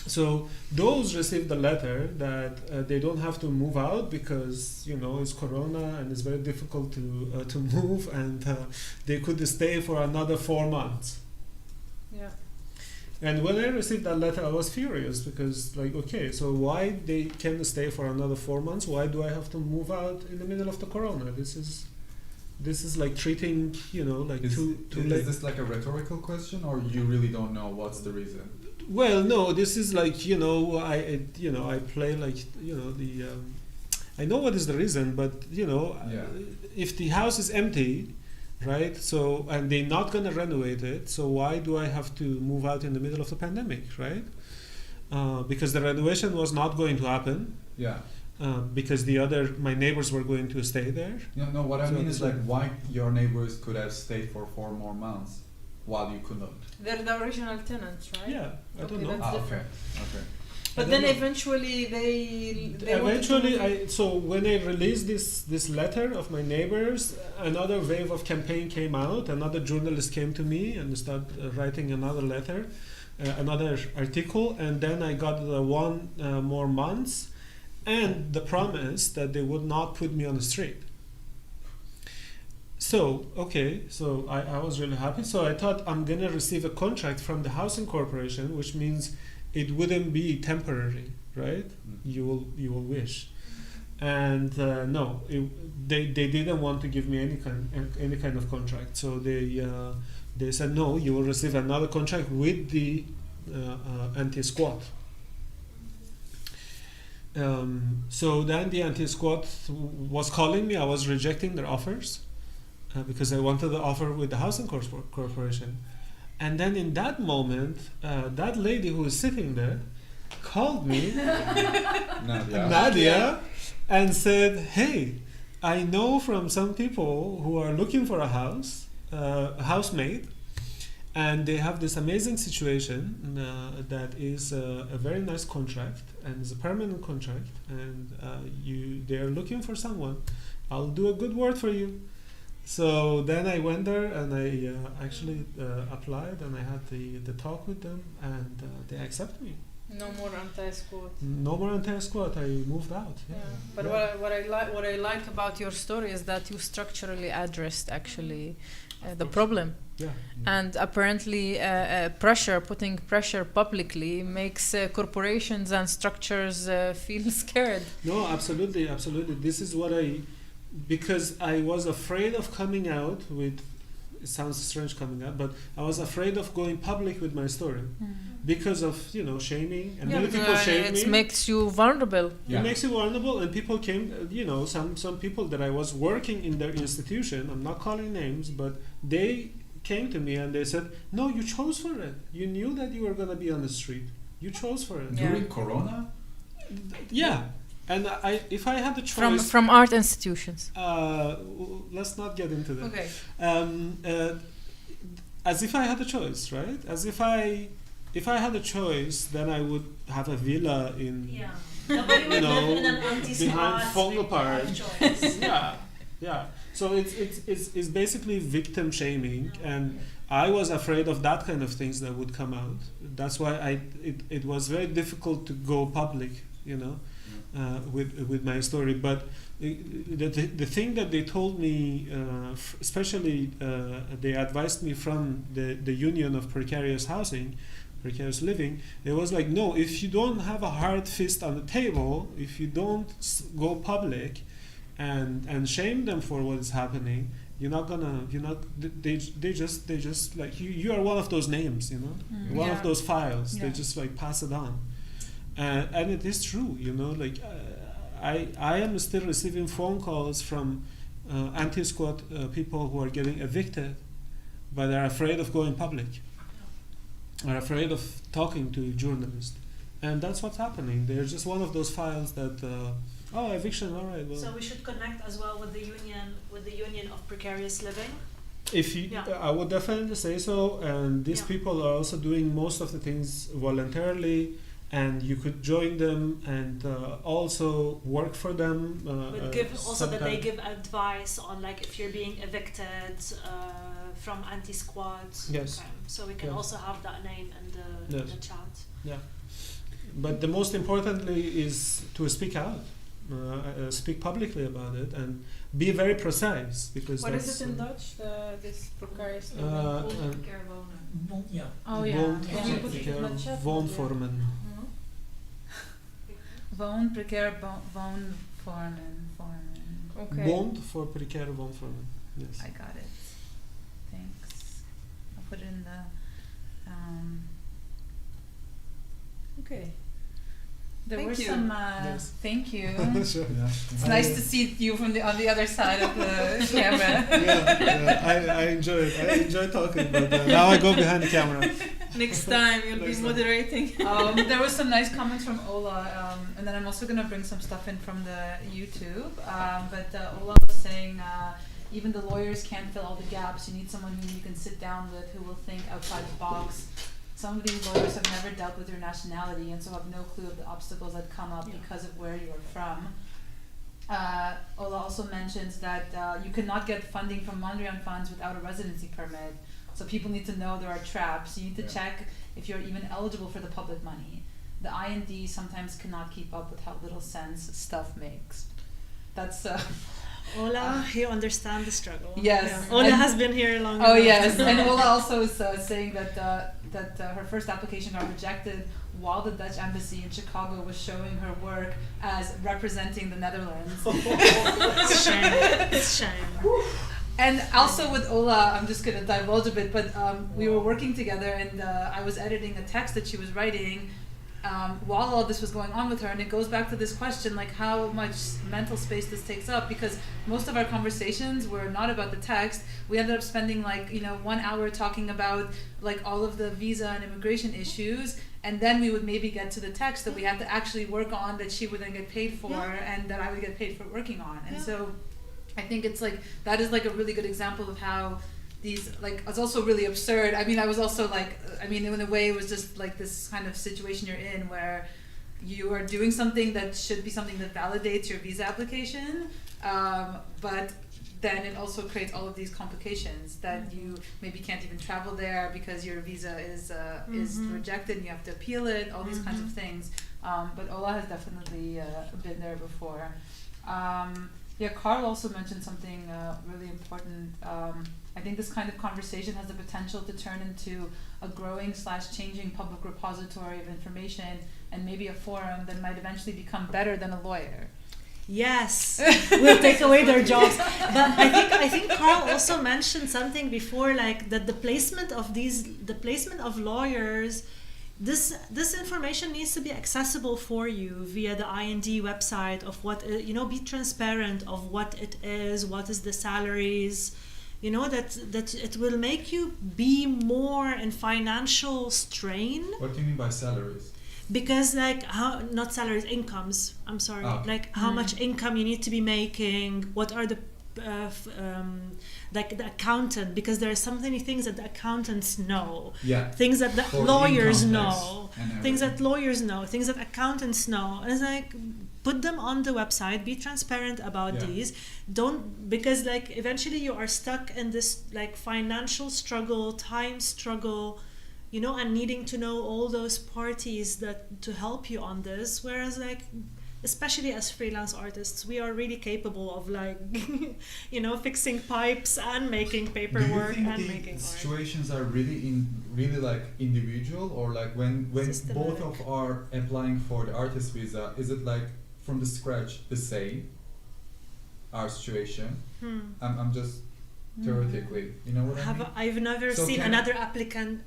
So those received the letter that they don't have to move out because it's Corona and it's very difficult to move, and they could stay for another 4 months. Yeah. And when I received that letter, I was furious because, okay, so why they can stay for another 4 months? Why do I have to move out in the middle of the Corona? This is like treating, too late. Is this like a rhetorical question, or you really don't know what's the reason? Well, no, this is like, I play like, I know what is the reason, but, if the house is empty, right, so, and they're not going to renovate it, so why do I have to move out in the middle of the pandemic, right? Because the renovation was not going to happen. Yeah. Because my neighbors were going to stay there. No, what I So mean is it's like why your neighbors could have stayed for 4 more months while you couldn't. They're the original tenants, right? Yeah, I don't Okay, know. that's Okay. different. Okay. But I then don't know. eventually they Eventually, wanted to- so when I released this letter of my neighbors, another wave of campaign came out. Another journalist came to me and started writing another letter, another article, and then I got 1 more months, and the promise that they would not put me on the street. So I was really happy. So I thought I'm gonna receive a contract from the housing corporation, which means it wouldn't be temporary, right? You will wish, and no, they didn't want to give me any kind of contract. So they said no, you will receive another contract with the anti-squat. So then the anti-squat was calling me. I was rejecting their offers because I wanted the offer with the housing corporation. And then in that moment, that lady who was sitting there called me, Nadia, and said, "Hey, I know from some people who are looking for a housemaid, and they have this amazing situation that is a very nice contract and is a permanent contract, and they are looking for someone. I'll do a good word for you." So then I went there and I actually applied, and I had the talk with them, and they accepted me. No more anti-squat. No more anti-squat. I moved out. Yeah. But what I like about your story is that you structurally addressed actually the problem. Yeah. And apparently putting pressure publicly makes corporations and structures feel scared. No, absolutely. This is what because I was afraid of coming out with, it sounds strange coming out, but I was afraid of going public with my story because of, shaming, and many people shame me. It makes you vulnerable. It makes you vulnerable, and people came, some people that I was working in their institution, I'm not calling names, but they came to me and they said, "No, you chose for it. You knew that you were going to be on the street. You chose for it." During Corona? Yeah. And if I had the choice... From art institutions. Let's not get into that. Okay. As if I had a choice, right? As if I had a choice, then I would have a villa in... Yeah. Nobody would live in an behind anti-squat Fogel with Park. choice. Yeah. So it's basically victim shaming, and I was afraid of that kind of things that would come out. That's why it was very difficult to go public, with my story. But the thing that they told me, especially they advised me from the Union of Precarious Living, it was like, no, if you don't have a hard fist on the table, if you don't go public and shame them for what is happening, they just like you are one of those names, one of those files. They just like pass it on. And it is true, I am still receiving phone calls from anti-squat people who are getting evicted, but they're afraid of going public, are afraid of talking to journalists, and that's what's happening. They're just one of those files that, eviction, all right. Well. So we should connect as well with the Union of Precarious Living. I would definitely say so, and these people are also doing most of the things voluntarily. And you could join them and also work for them. But that they give advice on, like, if you're being evicted from anti-squat. Yes. Okay. So we can also have that name in the chat. Yeah. But the most importantly is to speak out, speak publicly about it, and be very precise. Because what is it in Dutch? This precarious Yeah. Oh yeah. Woonvormen. Woon, precair, woonvormen. Okay. Bond for precaire woonvormen. Yes. I got it. Thanks. I'll put it in the. Okay. There Thank were you. some. Yes. Thank you. Sure. It's nice to see you on the other side of the camera. I enjoy it. I enjoy talking, but now I go behind the camera. Next time you'll be moderating. There was some nice comments from Ola, and then I'm also going to bring some stuff in from the YouTube. But Ola was saying even the lawyers can't fill all the gaps. You need someone who you can sit down with who will think outside the box. Some of these lawyers have never dealt with your nationality and so have no clue of the obstacles that come up because of where you are from. Ola also mentions that you cannot get funding from Mondrian funds without a residency permit. So people need to know there are traps. You need to check if you're even eligible for the public money. The IND sometimes cannot keep up with how little sense stuff makes. That's Ola, you understand the struggle. Yes. Yeah. Ola And- has been here long Oh enough. yes, and Ola also is saying that her first application got rejected while the Dutch embassy in Chicago was showing her work as representing the Netherlands. It's shame. It's shame. And also with Ola, I'm just gonna divulge a bit, but we were working together, and I was editing a text that she was writing while all this was going on with her, and it goes back to this question, like how much mental space this takes up, because most of our conversations were not about the text. We ended up spending 1 hour talking about like all of the visa and immigration issues, and then we would maybe get to the text that we had to actually work on, that she would then get paid for, and that I would get paid for working on. And so I think it's like, that is like a really good example of how these, like, it's also really absurd. I mean, I was also like, in a way it was just like this kind of situation you're in where you are doing something that should be something that validates your visa application, but then it also creates all of these complications that you maybe can't even travel there because your visa is rejected and you have to appeal it, all these kinds of things. But Ola has definitely been there before. Carl also mentioned something really important. I think this kind of conversation has the potential to turn into a growing / changing public repository of information, and maybe a forum that might eventually become better than a lawyer. Yes, we'll take away their jobs. But I think Carl also mentioned something before, like that the placement of lawyers, this information needs to be accessible for you via the IND website of what, be transparent of what it is, what is the salaries, that it will make you be more in financial strain. What do you mean by salaries? Because not salaries, incomes. I'm sorry. Like how much income you need to be making. What are the the accountant? Because there are so many things that the accountants know. Yeah. Things that the For lawyers income know. tax and Things that everything. lawyers know. Things that accountants know. And it's like, put them on the website. Be transparent about these. Don't, because eventually you are stuck in this financial struggle, time struggle, and needing to know all those parties that to help you on this. Whereas especially as freelance artists, we are really capable of fixing pipes and making paperwork Do you and think making the art. situations are really individual, or when both Systematic. of are applying for the artist visa, is it from the scratch the same? Our situation. I'm just theoretically, you know what I mean? I've never So seen can- another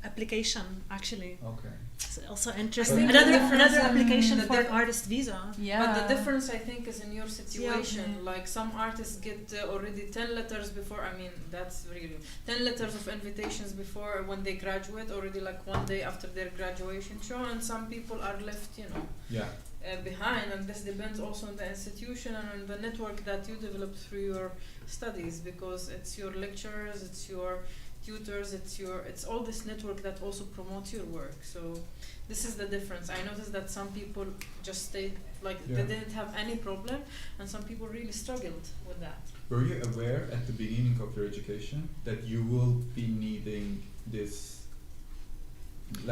application actually. Okay. It's also interesting. think Another the difference in application the for an diff- artist visa. Yeah. But the difference, I think, is in your situation. okay. Like some artists get already 10 letters before. That's really 10 letters of invitations before when they graduate, already one day after their graduation show, and some people are left, Yeah. behind. And this depends also on the institution and on the network that you develop through your studies, because it's your lecturers, it's your tutors, it's all this network that also promotes your work. So this is the difference. I noticed that some people just stayed they didn't have any problem, and some people really struggled with that. Were you aware at the beginning of your education that you will be needing this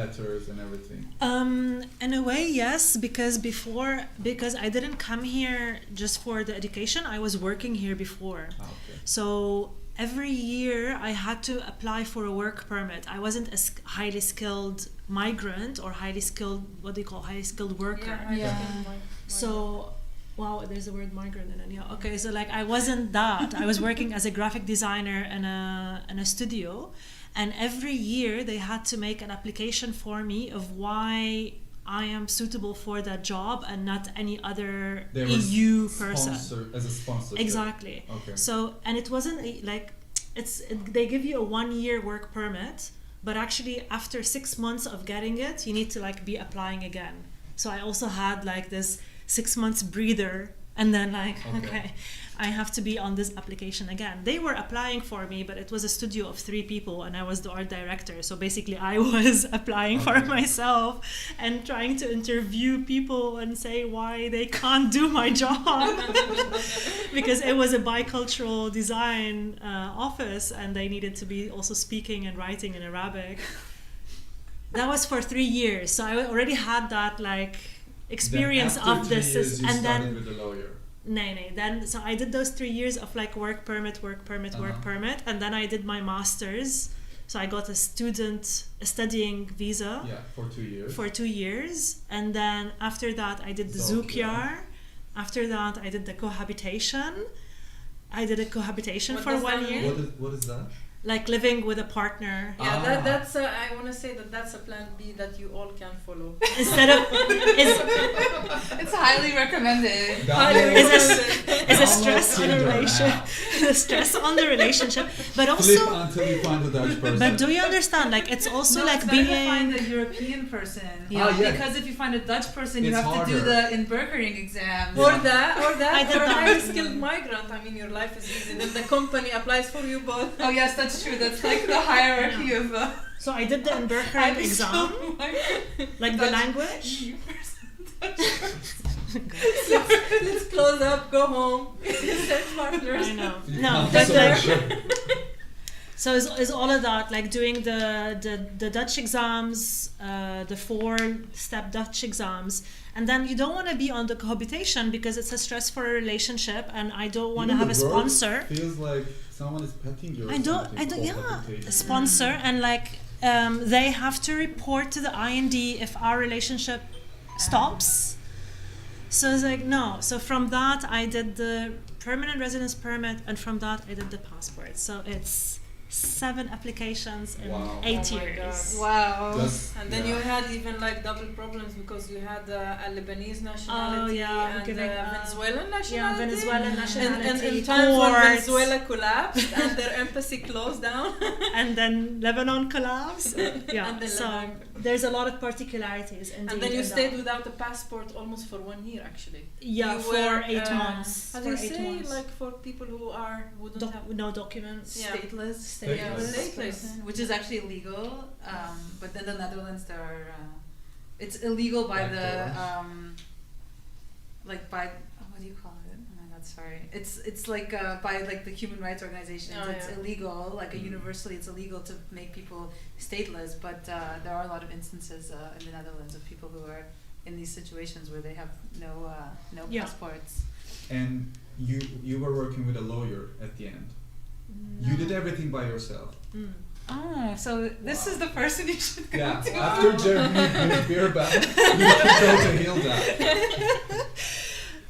letters and everything? In a way, yes, because I didn't come here just for the education. I was working here before. Okay. So every year I had to apply for a work permit. I wasn't a highly skilled migrant or highly skilled worker. So, wow, there's the word migrant in it. Yeah. Okay, so I wasn't that. I was working as a graphic designer in a studio, and every year they had to make an application for me of why I am suitable for that job and not any other They were EU person. As a sponsor. Exactly. Okay. So, and it wasn't they give you a 1 year work permit, but actually after 6 months of getting it, you need to be applying again. So I also had this 6 months breather, and then okay, I have to be on this application again. They were applying for me, but it was a studio of 3 people and I was the art director. So basically I was applying for myself and trying to interview people and say why they can't do my job. Because it was a bicultural design office and they needed to be also speaking and writing in Arabic. That was for 3 years. So I already had that experience Then after of 3 this. years, you And started then with a lawyer. Nee. Then, so I did those 3 years of like work permit, and then I did my master's. So I got a studying visa. Yeah, for 2 years. For 2 years, and then after that I did the zoekjaar. After that I did the cohabitation. I did a cohabitation What for does 1 that year. mean? What is that? Like living with a partner. Yeah, that's. I want to say that's a plan B that you all can follow. Instead of It's highly recommended. is a stress on a relationship, but Flip also. until you find a Dutch person. But do you understand? Like it's also No, like it's better to being. find a European person. Yeah. Ah, yeah. Because if you find a Dutch person, you It's have to do harder. the Inburgering exam. Or that, I did or a that. highly skilled migrant. I mean, your life is easy. Then the company applies for you both. Oh yes, that's true. That's like the hierarchy of. So I did the Inburgering exam, like the Dutch- language. Let's close up, go home, search partners. I know. You No, can't but so the, sure. so it's all of that, like doing the Dutch exams, the 4-step Dutch exams, and then you don't want to be on the cohabitation because it's a stress for a relationship, and I don't want to Even have a the word sponsor. Feels like someone is petting you. Or I don't, something. yeah, Cohabitation. a sponsor, and like they have to report to the IND if our relationship stops. So it's like no. So from that I did the permanent residence permit, and from that I did the passport. So it's 7 applications in Wow. 8 Oh my years. Wow. That's- And then yeah. you had even like double problems because you had a Lebanese nationality yeah, and giving, Venezuelan nationality. Yeah, Venezuelan And nationality. in times when courts, Venezuela collapsed and their embassy closed down. and then Lebanon collapsed. Yeah, And then so Lebanon. there's a lot of particularities. Indeed, And then you in stayed that. without a passport almost for 1 year actually. Yeah, You for were, 8 months. How do For you 8 say months. like for people who wouldn't have No documents. Yeah. Stateless. Stateless. Stateless. Which is actually illegal. But then the Netherlands, there are. It's illegal by Back the doors. like by what do you call it? Oh my God, sorry. It's like by like the human rights organizations. Oh, It's yeah. illegal. Like Mm. universally, it's illegal to make people stateless. But there are a lot of instances in the Netherlands of people who are in these situations where they have no Yeah. passports. And you were working with a lawyer at the end. You did everything by yourself. Mm. Oh, so this Wow. is the person you should go Yeah. to. After Germany moved beer back, you should go to Hilda.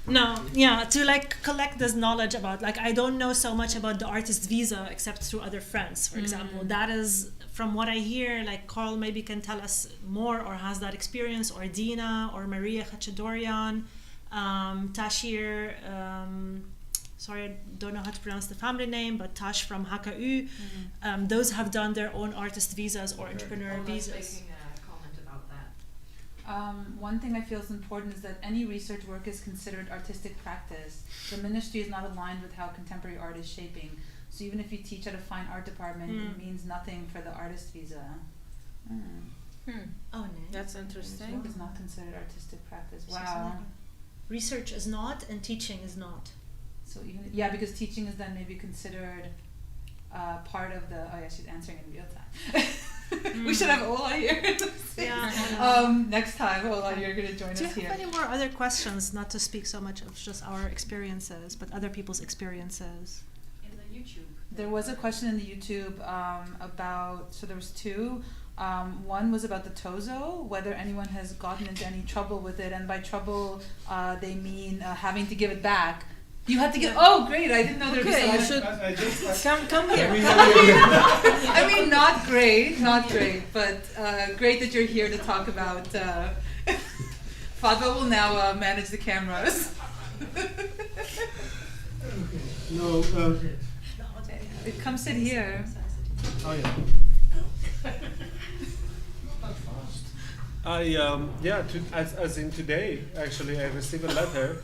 No, yeah, to like collect this knowledge about, like, I don't know so much about the artist visa except through other friends, for example. That is, from what I hear, like Carl maybe can tell us more or has that experience, or Dina or Maria Khachadorian, Tashir, sorry, I don't know how to pronounce the family name, but Tash from HKU. Those have done their own artist visas or Okay. entrepreneur Hold on, visas. making a comment about that. One thing I feel is important is that any research work is considered artistic practice. The ministry is not aligned with how contemporary art is shaping. So even if you teach at a fine art department, it means nothing for the artist visa. Oh, no. That's This interesting. work is not considered artistic practice. So Wow. research is not, and teaching is not. So even because teaching is then maybe considered part of the. Oh yeah, she's answering in real time. We should have Ola here. Yeah. Next time, Ola, you're gonna join Do you us have here. any more other questions? Not to speak so much of just our experiences, but other people's experiences. In the YouTube. There was a question in the YouTube about. So there was 2. One was about the Tozo, whether anyone has gotten into any trouble with it, and by trouble they mean having to give it back. You had to give. Oh, great! I didn't know there was. Okay, you such- should I just come here. I mean, not great, but great that you're here to talk about. Fatma will now manage the cameras. no. Come sit here. Oh yeah. As in today, actually, I received a letter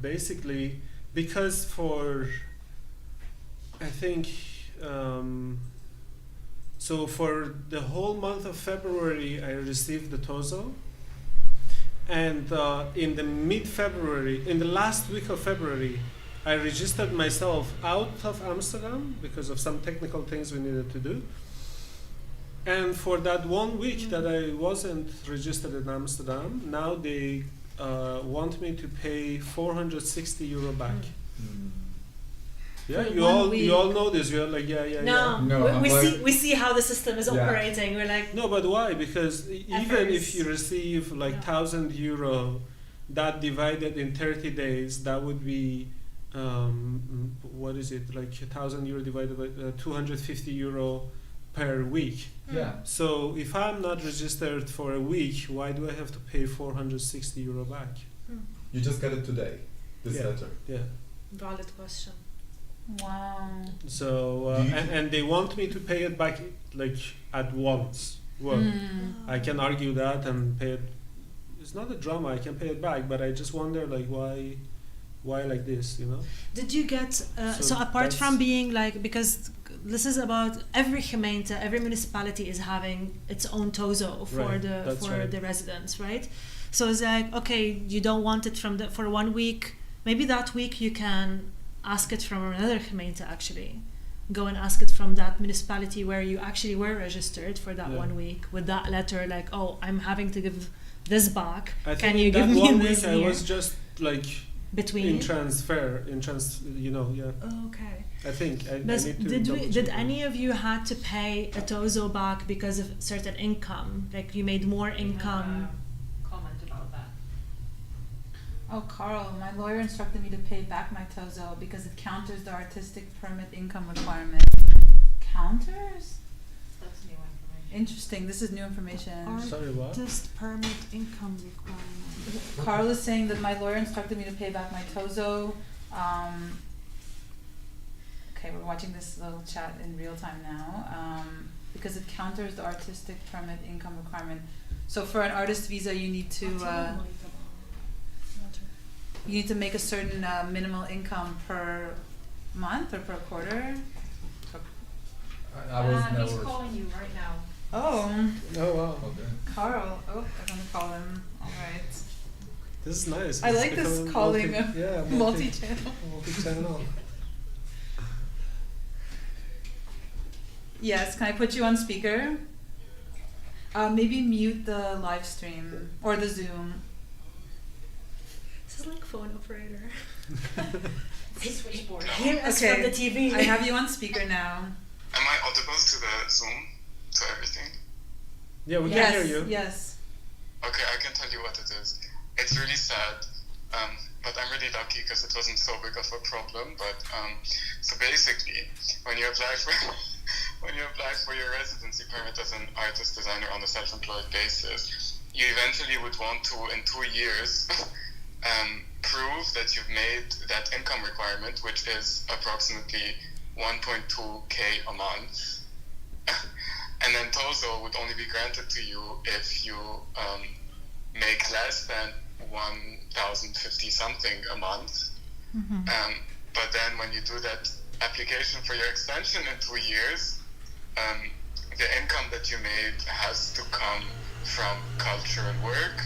basically, because for I think so for the whole month of February I received the TOZO, and in the mid-February, in the last week of February, I registered myself out of Amsterdam because of some technical things we needed to do. And for that 1 week that I wasn't registered in Amsterdam, now they want me to pay €460 back. Yeah, For you 1 all week. you all know this. You're like, yeah. No, No, I'm we like- we see how the system is Yeah. operating. We're like, No, but why? Because even if Efforts. you receive like Yeah. €1,000, that divided in 30 days, that would be what is it? Like €1,000 divided by €250 per week. Yeah. So if I'm not registered for a week, why do I have to pay €460 back? You just got it today. This Yeah. letter. Yeah. valid question. Wow. So Do you- and they want me to pay it back like at once. Well, I can argue that and pay it. It's not a drama. I can pay it back, but I just wonder like why like this, you know? Did you get So so apart that's- from being like, because this is about every gemeente, every municipality is having its own tozo for Right, the that's right. the residents, right? So it's like, okay, you don't want it from the for 1 week. Maybe that week you can ask it from another gemeente actually. Go and ask it from that municipality where you actually were registered for that Yeah. 1 week with that letter like, oh, I'm having to give this back. I think Can you in give that me 1 this week I here? was just like Between. you know, yeah. Okay. I think I need to Did double did check any of you had to pay a tozo back because of certain income? Like you made more income. Comment about that. Oh, Carl, my lawyer instructed me to pay back my tozo because it counters the artistic permit income requirement. Counters? That's new information. Interesting. This is new information. Sorry, what? Artist permit income requirement. Carl is saying that my lawyer instructed me to pay back my tozo. Okay, we're watching this little chat in real time now. Because it counters the artistic permit income requirement. So for an artist visa, you need to make a certain minimal income per month or per quarter. I was He's never. calling you right now. Oh, Oh wow, Okay. Carl. Oh, I'm gonna call him. All right. this is nice. I It's like this becoming calling multi-channel. multi-channel. Yes, can I put you on speaker? Maybe mute the live stream or the Zoom. This is like phone operator. Switchboard. Hear us Okay, from the TV. I have you on speaker now. Am I audible to the Zoom, to everything? Yeah, we Yes, can hear you. yes. Okay, I can tell you what it is. It's really sad, but I'm really lucky because it wasn't so big of a problem. But so basically, when you apply for your residency permit as an artist designer on a self-employed basis, you eventually would want to, in 2 years, prove that you've made that income requirement, which is approximately 1.2k a month. And then TOZO would only be granted to you if you make less than 1,050 something a month. But then when you do that application for your extension in 2 years, the income that you made has to come from culture and work,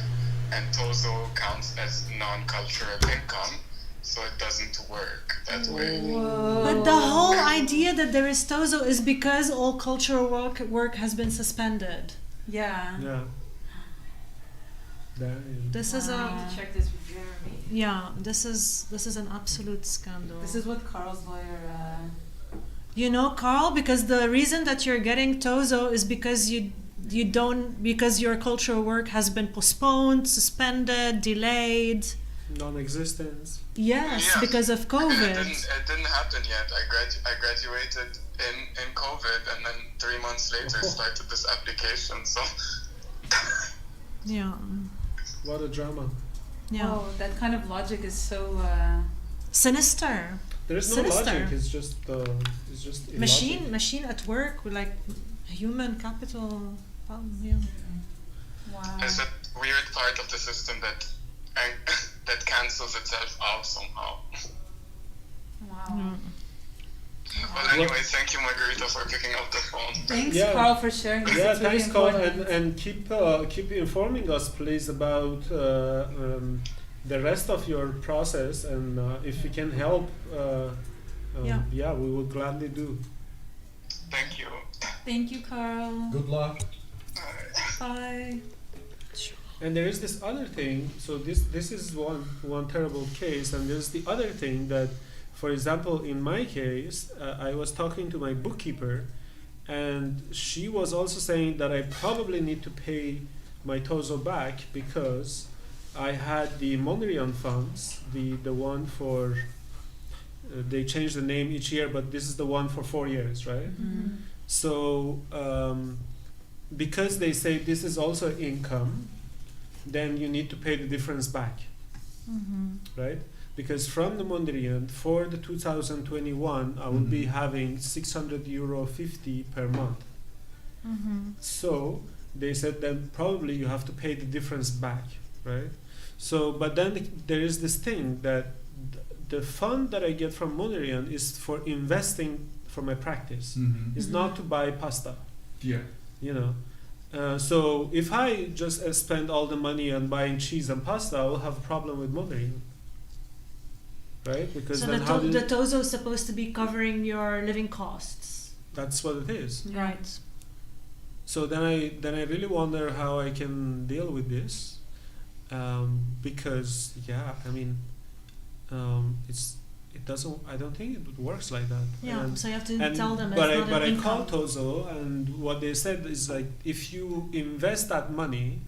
and TOZO counts as non-cultural income, so it doesn't work that way. But the whole idea that there is tozo is because all cultural work has been suspended. Yeah. Yeah. Damn. This is I a need to check this with Jeremy. yeah. This is an absolute scandal. This is what Carl's lawyer. You know, Carl, because the reason that you're getting tozo is because you don't because your cultural work has been postponed, suspended, delayed. Non-existence. Yes, Yeah. because of And COVID. it didn't happen yet. I graduated in COVID, and then 3 months later started this application. So Yeah. What a drama. Yeah. Oh, that kind of logic is so. Sinister. There is no Sinister. logic. It's just illogic. Machine at work with like human capital. Yeah. Wow. it's that weird part of the system that cancels itself out somehow. Wow. Mm. Well, anyway, thank you, Margarita, for picking up the phone. Thanks, Yeah. Carl, for sharing this. Yeah, It's really thanks, Carl, important. and keep informing us, please, about the rest of your process, and if we can help, Yeah. yeah, we will gladly do. Thank you. Thank you, Carl. Good luck. Bye. And there is this other thing. So this is one terrible case, and there's the other thing that, for example, in my case, I was talking to my bookkeeper, and she was also saying that I probably need to pay my TOZO back because I had the Mondrian funds, the one for. They change the name each year, but this is the one for 4 years, right? Mm-hmm. So because they say this is also income, then you need to pay the difference back, right? Because from the Mondrian for the 2021, I will be having €600.50 per month. So they said then probably you have to pay the difference back, right? So, but then there is this thing that the fund that I get from Mondrian is for investing for my practice. It's not to buy pasta. Yeah. You know. So if I just spend all the money on buying cheese and pasta, I will have a problem with Mondrian. Right? Because So then the TOZO is supposed to be covering your living costs. that's what it is. Right. So then I really wonder how I can deal with this, because I mean, I don't think it works like that. Yeah. And, So you have to and tell them it's but not an I called income. TOZO, and what they said is like, if you invest that money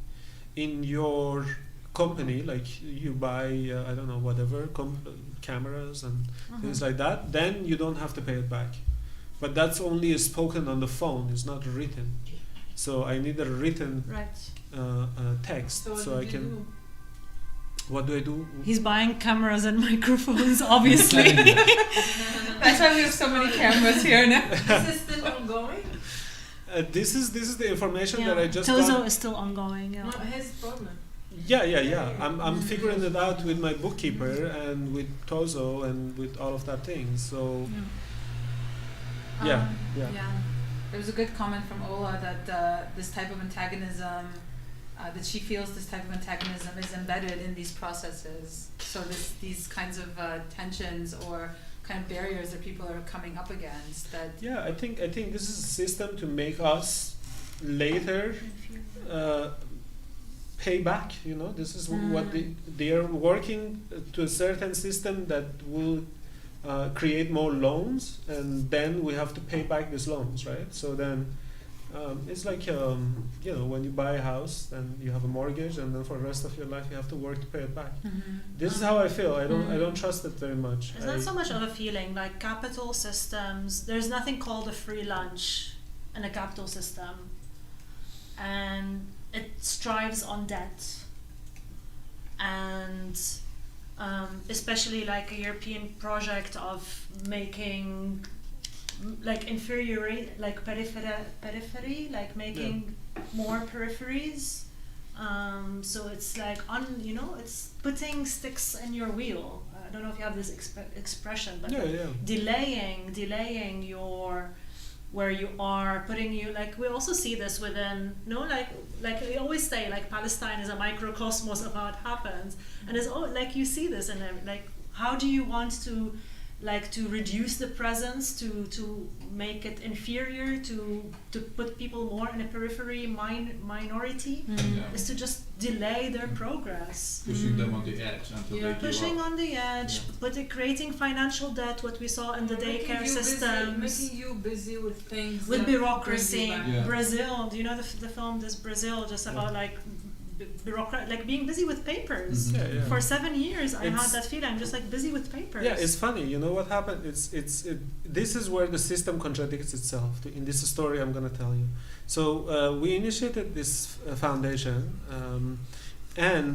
in your company, like you buy I don't know, whatever cameras and things like that, then you don't have to pay it back. But that's only spoken on the phone; it's not written. So I need a written Right. text, So what so I did you can. do? What do I do? He's buying cameras and microphones, obviously. That's why we have so many cameras here now. This is still ongoing? This is the information that I just TOZO got. is still ongoing. Yeah. No, his problem. Yeah. I'm figuring it out with my bookkeeper and with TOZO and with all of that things. So yeah. There was a good comment from Ola that this type of antagonism, that she feels this type of antagonism is embedded in these processes. So these kinds of tensions or kind of barriers that people are coming up against. That I think this is a system to make us later pay back. You know, this is what they are working to a certain system that will create more loans, and then we have to pay back these loans, right? So then it's like when you buy a house, then you have a mortgage, and then for the rest of your life you have to work to pay it back. This is how I feel. I don't trust it very much. It's not so much of a feeling, like capital systems, there's nothing called a free lunch in a capital system, and it strives on debt, and especially like a European project of making like periphery, like making more peripheries. So it's like it's putting sticks in your wheel. I don't know if you have this expression, but delaying your where you are, putting you, like we also see this within like we always say, like Palestine is a microcosmos of how it happens, and it's like you see this in like how do you want to reduce the presence, to make it inferior, to put people more in a periphery minority, is to just delay their progress. Pushing them on the edge until they give Pushing up. on the edge, creating financial debt, what we saw in the daycare systems. Making you busy with things. With that bureaucracy. bring you back. Yeah. Brazil, do you know the film This Brazil, just about like like being busy with papers. For 7 years I had that feeling, I'm just like busy with papers. Yeah, it's funny. You know what happened? This is where the system contradicts itself. In this story I'm going to tell you. So we initiated this foundation, and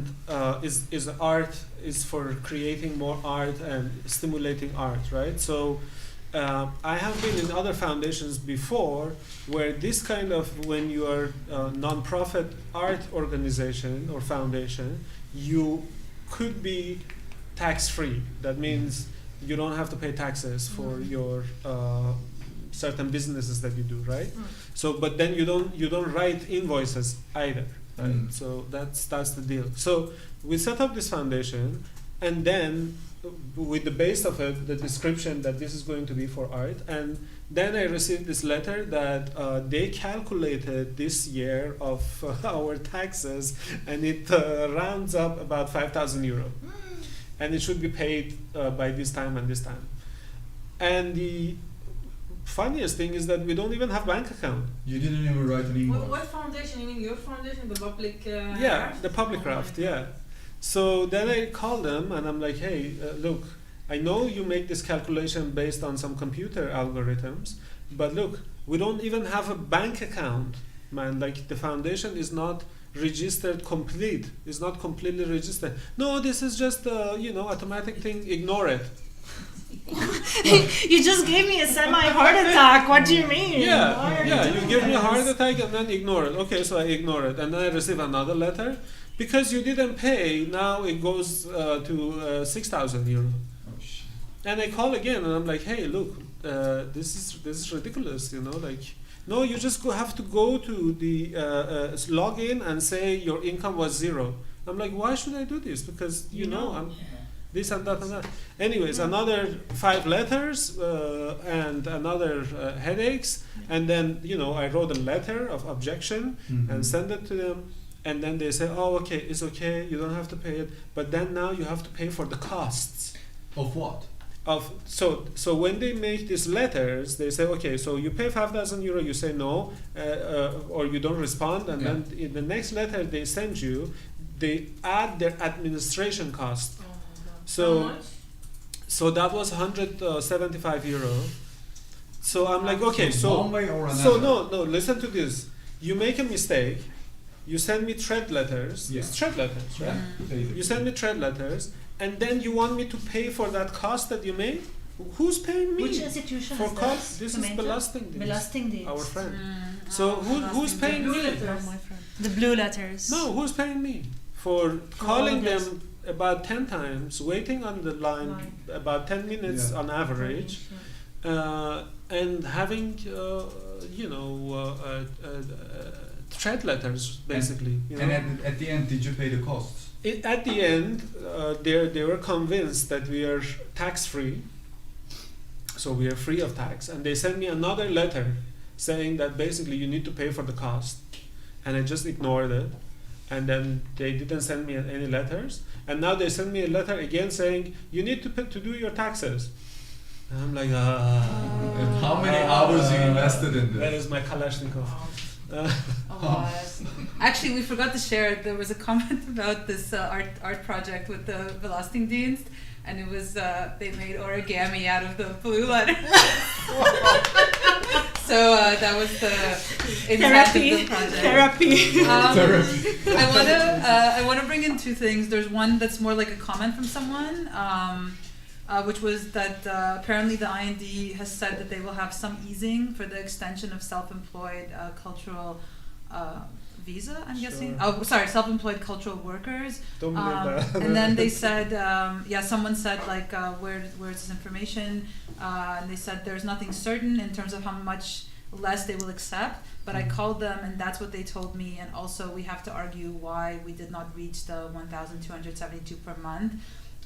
is art, is for creating more art and stimulating art, right? So I have been in other foundations before where this kind of, when you are a non-profit art organization or foundation, you could be tax-free. That means you don't have to pay taxes for your certain businesses that you do, right? So, but then you don't write invoices either, right? So that's the deal. So we set up this foundation, and then with the base of it, the description that this is going to be for art, and then I received this letter that they calculated this year of our taxes, and it rounds up about 5,000 euro, and it should be paid by this time and this time. And the funniest thing is that we don't even have bank account. You didn't even write an email. What foundation? You mean your foundation, the public? Yeah, the public craft. Yeah. So then I called them and I'm like, hey, look, I know you make this calculation based on some computer algorithms, but look, we don't even have a bank account, man. Like the foundation is not registered complete. It's not completely registered. No, this is just automatic thing. Ignore it. You just gave me a semi-heart attack. What do you mean? Yeah, you doing give me a this? heart attack and then ignore it. Okay, so I ignore it, and then I receive another letter because you didn't pay. Now it goes to 6,000 euro. Oh shit. And I call again, and I'm like, hey, look, this is ridiculous. No, you just have to go to the login and say your income was 0. I'm like, why should I do this? Because I'm this and that and that. Anyways, another 5 letters and another headaches, and then I wrote a letter of objection and sent it to them, and then they say, oh, okay, it's okay, you don't have to pay it, but then now you have to pay for the costs. Of what? So when they make these letters, they say, okay, so you pay 5,000 euro, you say no, or you don't respond, and then in the next letter they send you, they add their administration cost. So that was 175 euro. So I'm like, okay, so one way or another. so no, listen to this. You make a mistake, you send me thread letters. Yeah. It's thread letters, right? Basically. You send me thread letters, and then you want me to pay for that cost that you made? Who's paying me? Which institution for is cost? This is Gemeente? Belastingdienst. Belastingdienst. Our friend. So who's paying me? The blue letters. No, who's paying me for calling them about 10 times, waiting on the line about 10 minutes on average, and having thread letters basically. And at the end, did you pay the costs? At the end, they were convinced that we are tax free, so we are free of tax, and they sent me another letter saying that basically you need to pay for the cost, and I just ignored it. And then they didn't send me any letters, and now they send me a letter again saying you need to pay to do your taxes. And I'm like, And how many hours you invested in That this? is my Kalashnikov. Actually, we forgot to share. There was a comment about this art project with the Belastingdienst, and it was they made origami out of the blue letter. So that was the impact of the project. Therapy. I wanna bring in 2 things. There's one that's more like a comment from someone, which was that apparently the IND has said that they will have some easing for the extension of self-employed cultural visa, I'm guessing. Oh, sorry, self-employed cultural workers. Don't believe that. And then they said, someone said like, where's this information? And they said there's nothing certain in terms of how much less they will accept. But I called them, and that's what they told me. And also, we have to argue why we did not reach the 1,272 per month.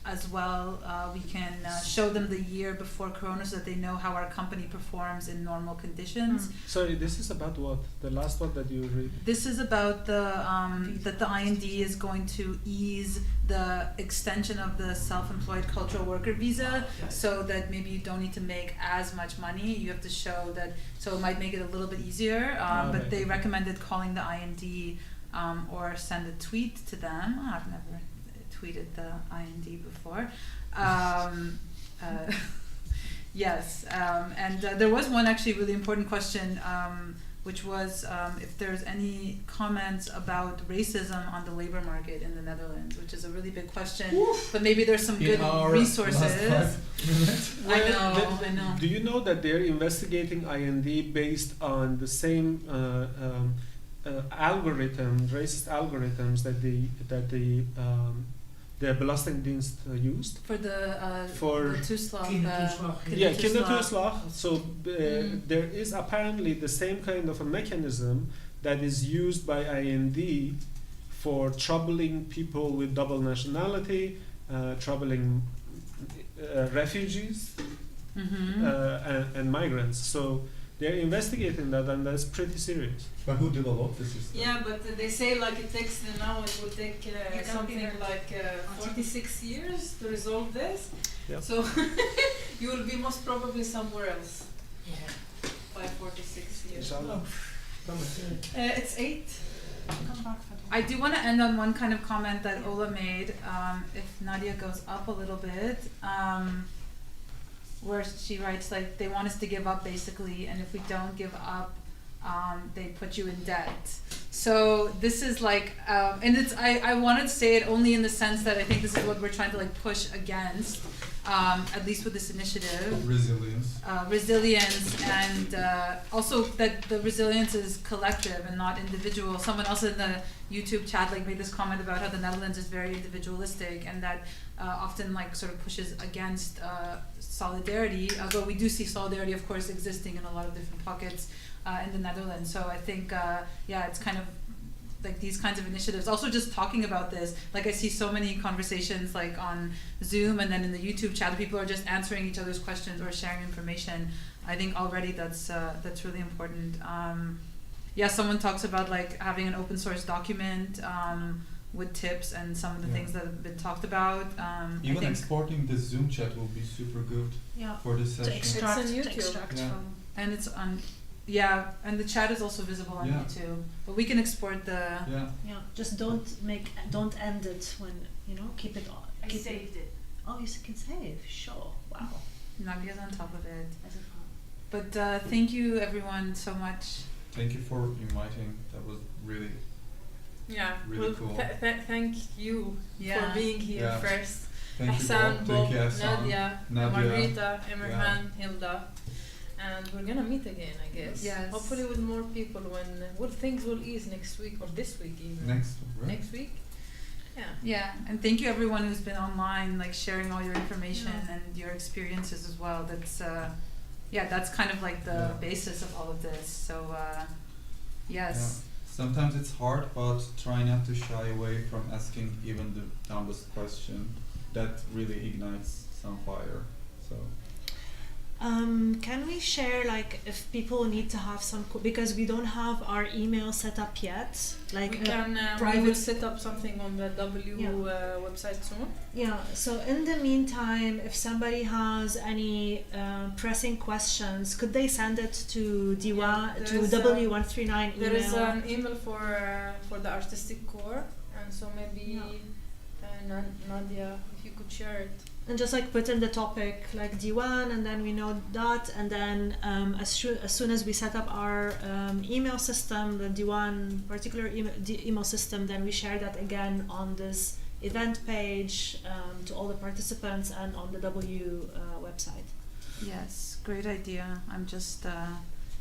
As well, we can show them the year before Corona so that they know how our company performs in normal conditions. Sorry, this is about what? The last one that you read? This is about that the IND is going to ease the extension of the self-employed cultural worker visa, so that maybe you don't need to make as much money. You have to show that, so it might make it a little bit easier. But they recommended calling the IND or send a tweet to them. I've never tweeted the IND before. Yes, and there was one actually really important question, which was if there's any comments about racism on the labor market in the Netherlands, which is a really big question. But maybe there's some good resources. I know. Do you know that they're investigating IND based on the same racist algorithms that the Belastingdienst used For the for toeslag. kindertoeslag. So there is apparently the same kind of a mechanism that is used by IND for troubling people with double nationality, troubling refugees, and migrants. So they're investigating that, and that's pretty serious. But who developed the system? Yeah, but they say like it takes now it will take can't something be heard. like 46 years to resolve this. Yep. So you will be most probably somewhere else Yeah. by 46 years. Inshallah. It's 8. Come back for I do want to end on one kind of comment that Ola made, if Nadia goes up a little bit, where she writes like they want us to give up basically, and if we don't give up, they put you in debt. So this is like, and it's I wanted to say it only in the sense that I think this is what we're trying to like push against, at least with this initiative. Resilience, and also that the resilience is collective and not individual. Someone else in the YouTube chat like made this comment about how the Netherlands is very individualistic, and that often like sort of pushes against solidarity, although we do see solidarity of course existing in a lot of different pockets in the Netherlands. So I think yeah, it's kind of like these kinds of initiatives. Also just talking about this, like I see so many conversations like on Zoom and then in the YouTube chat, people are just answering each other's questions or sharing information. I think already that's really important. Yeah, someone talks about like having an open source document with tips and some of the things that have been talked about. Even I think exporting the Zoom chat will be super good for this to session. extract, It's on to YouTube. extract Yeah. from. and it's on, yeah, and the chat is also visible on Yeah. YouTube. But we can export the. Yeah. Yeah, just don't end it when, you know, keep it on. I saved it. Oh, you can save, sure. Wow. Nadia's on top of it. As a fun. But thank you everyone so much. Thank you for inviting. That was really Yeah, Really well, cool. thank you Yeah. for being here Yeah. first. thank you Hassan, Bob. Bob, Thank you Hassan. Nadia, Nadia. Margarita, Emerhan, Hilda. And we're gonna meet again, I guess. Yes. Hopefully with more people when things will ease next week or this week even. Next, right? Next week? Yeah. Yeah, and thank you everyone who's been online, like sharing all your information and your experiences as well. That's yeah, that's kind of like the basis of all of this. So yes. Yeah. Sometimes it's hard, but try not to shy away from asking even the dumbest question. That really ignites some fire. So Can we share like if people need to have some because we don't have our email set up yet, like We can we private will set up something on the website soon. Yeah, so in the meantime, if somebody has any pressing questions, could they send it to DIWAN, to there is W139 email? There is an email for the artistic core, and so maybe Nadia, if you could share it. And just like put in the topic like DIWAN, and then we know that, and then as soon as we set up our email system, the DIWAN particular email system, then we share that again on this event page to all the participants and on the website. Yes, great idea. I'm just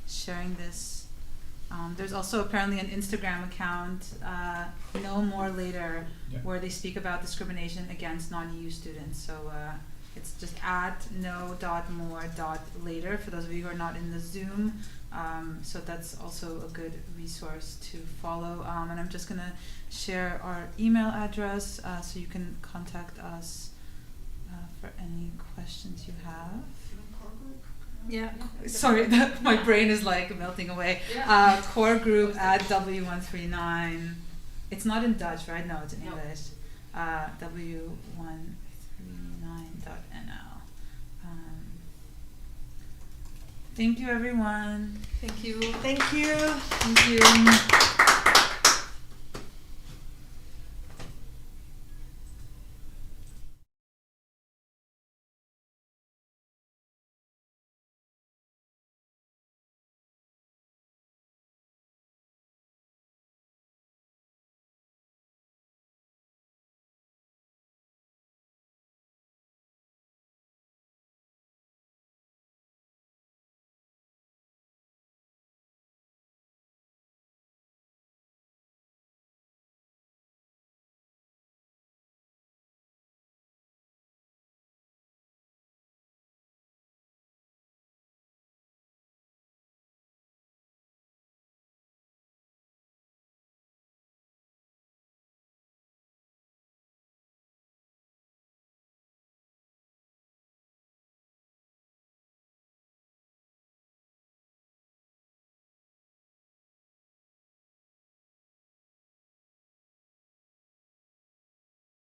sharing this. There's also apparently an Instagram account, No More Later, where they speak about discrimination against non-EU students. So it's just at no.more.later for those of you who are not in the Zoom. So that's also a good resource to follow. And I'm just going to share our email address so you can contact us for any questions you have. Yeah. Sorry, my brain is like melting away. Yeah. Core group at W139. It's not in Dutch, right? No, it's in English. W139.nl. Thank you, everyone. Thank you. Thank you. Thank you.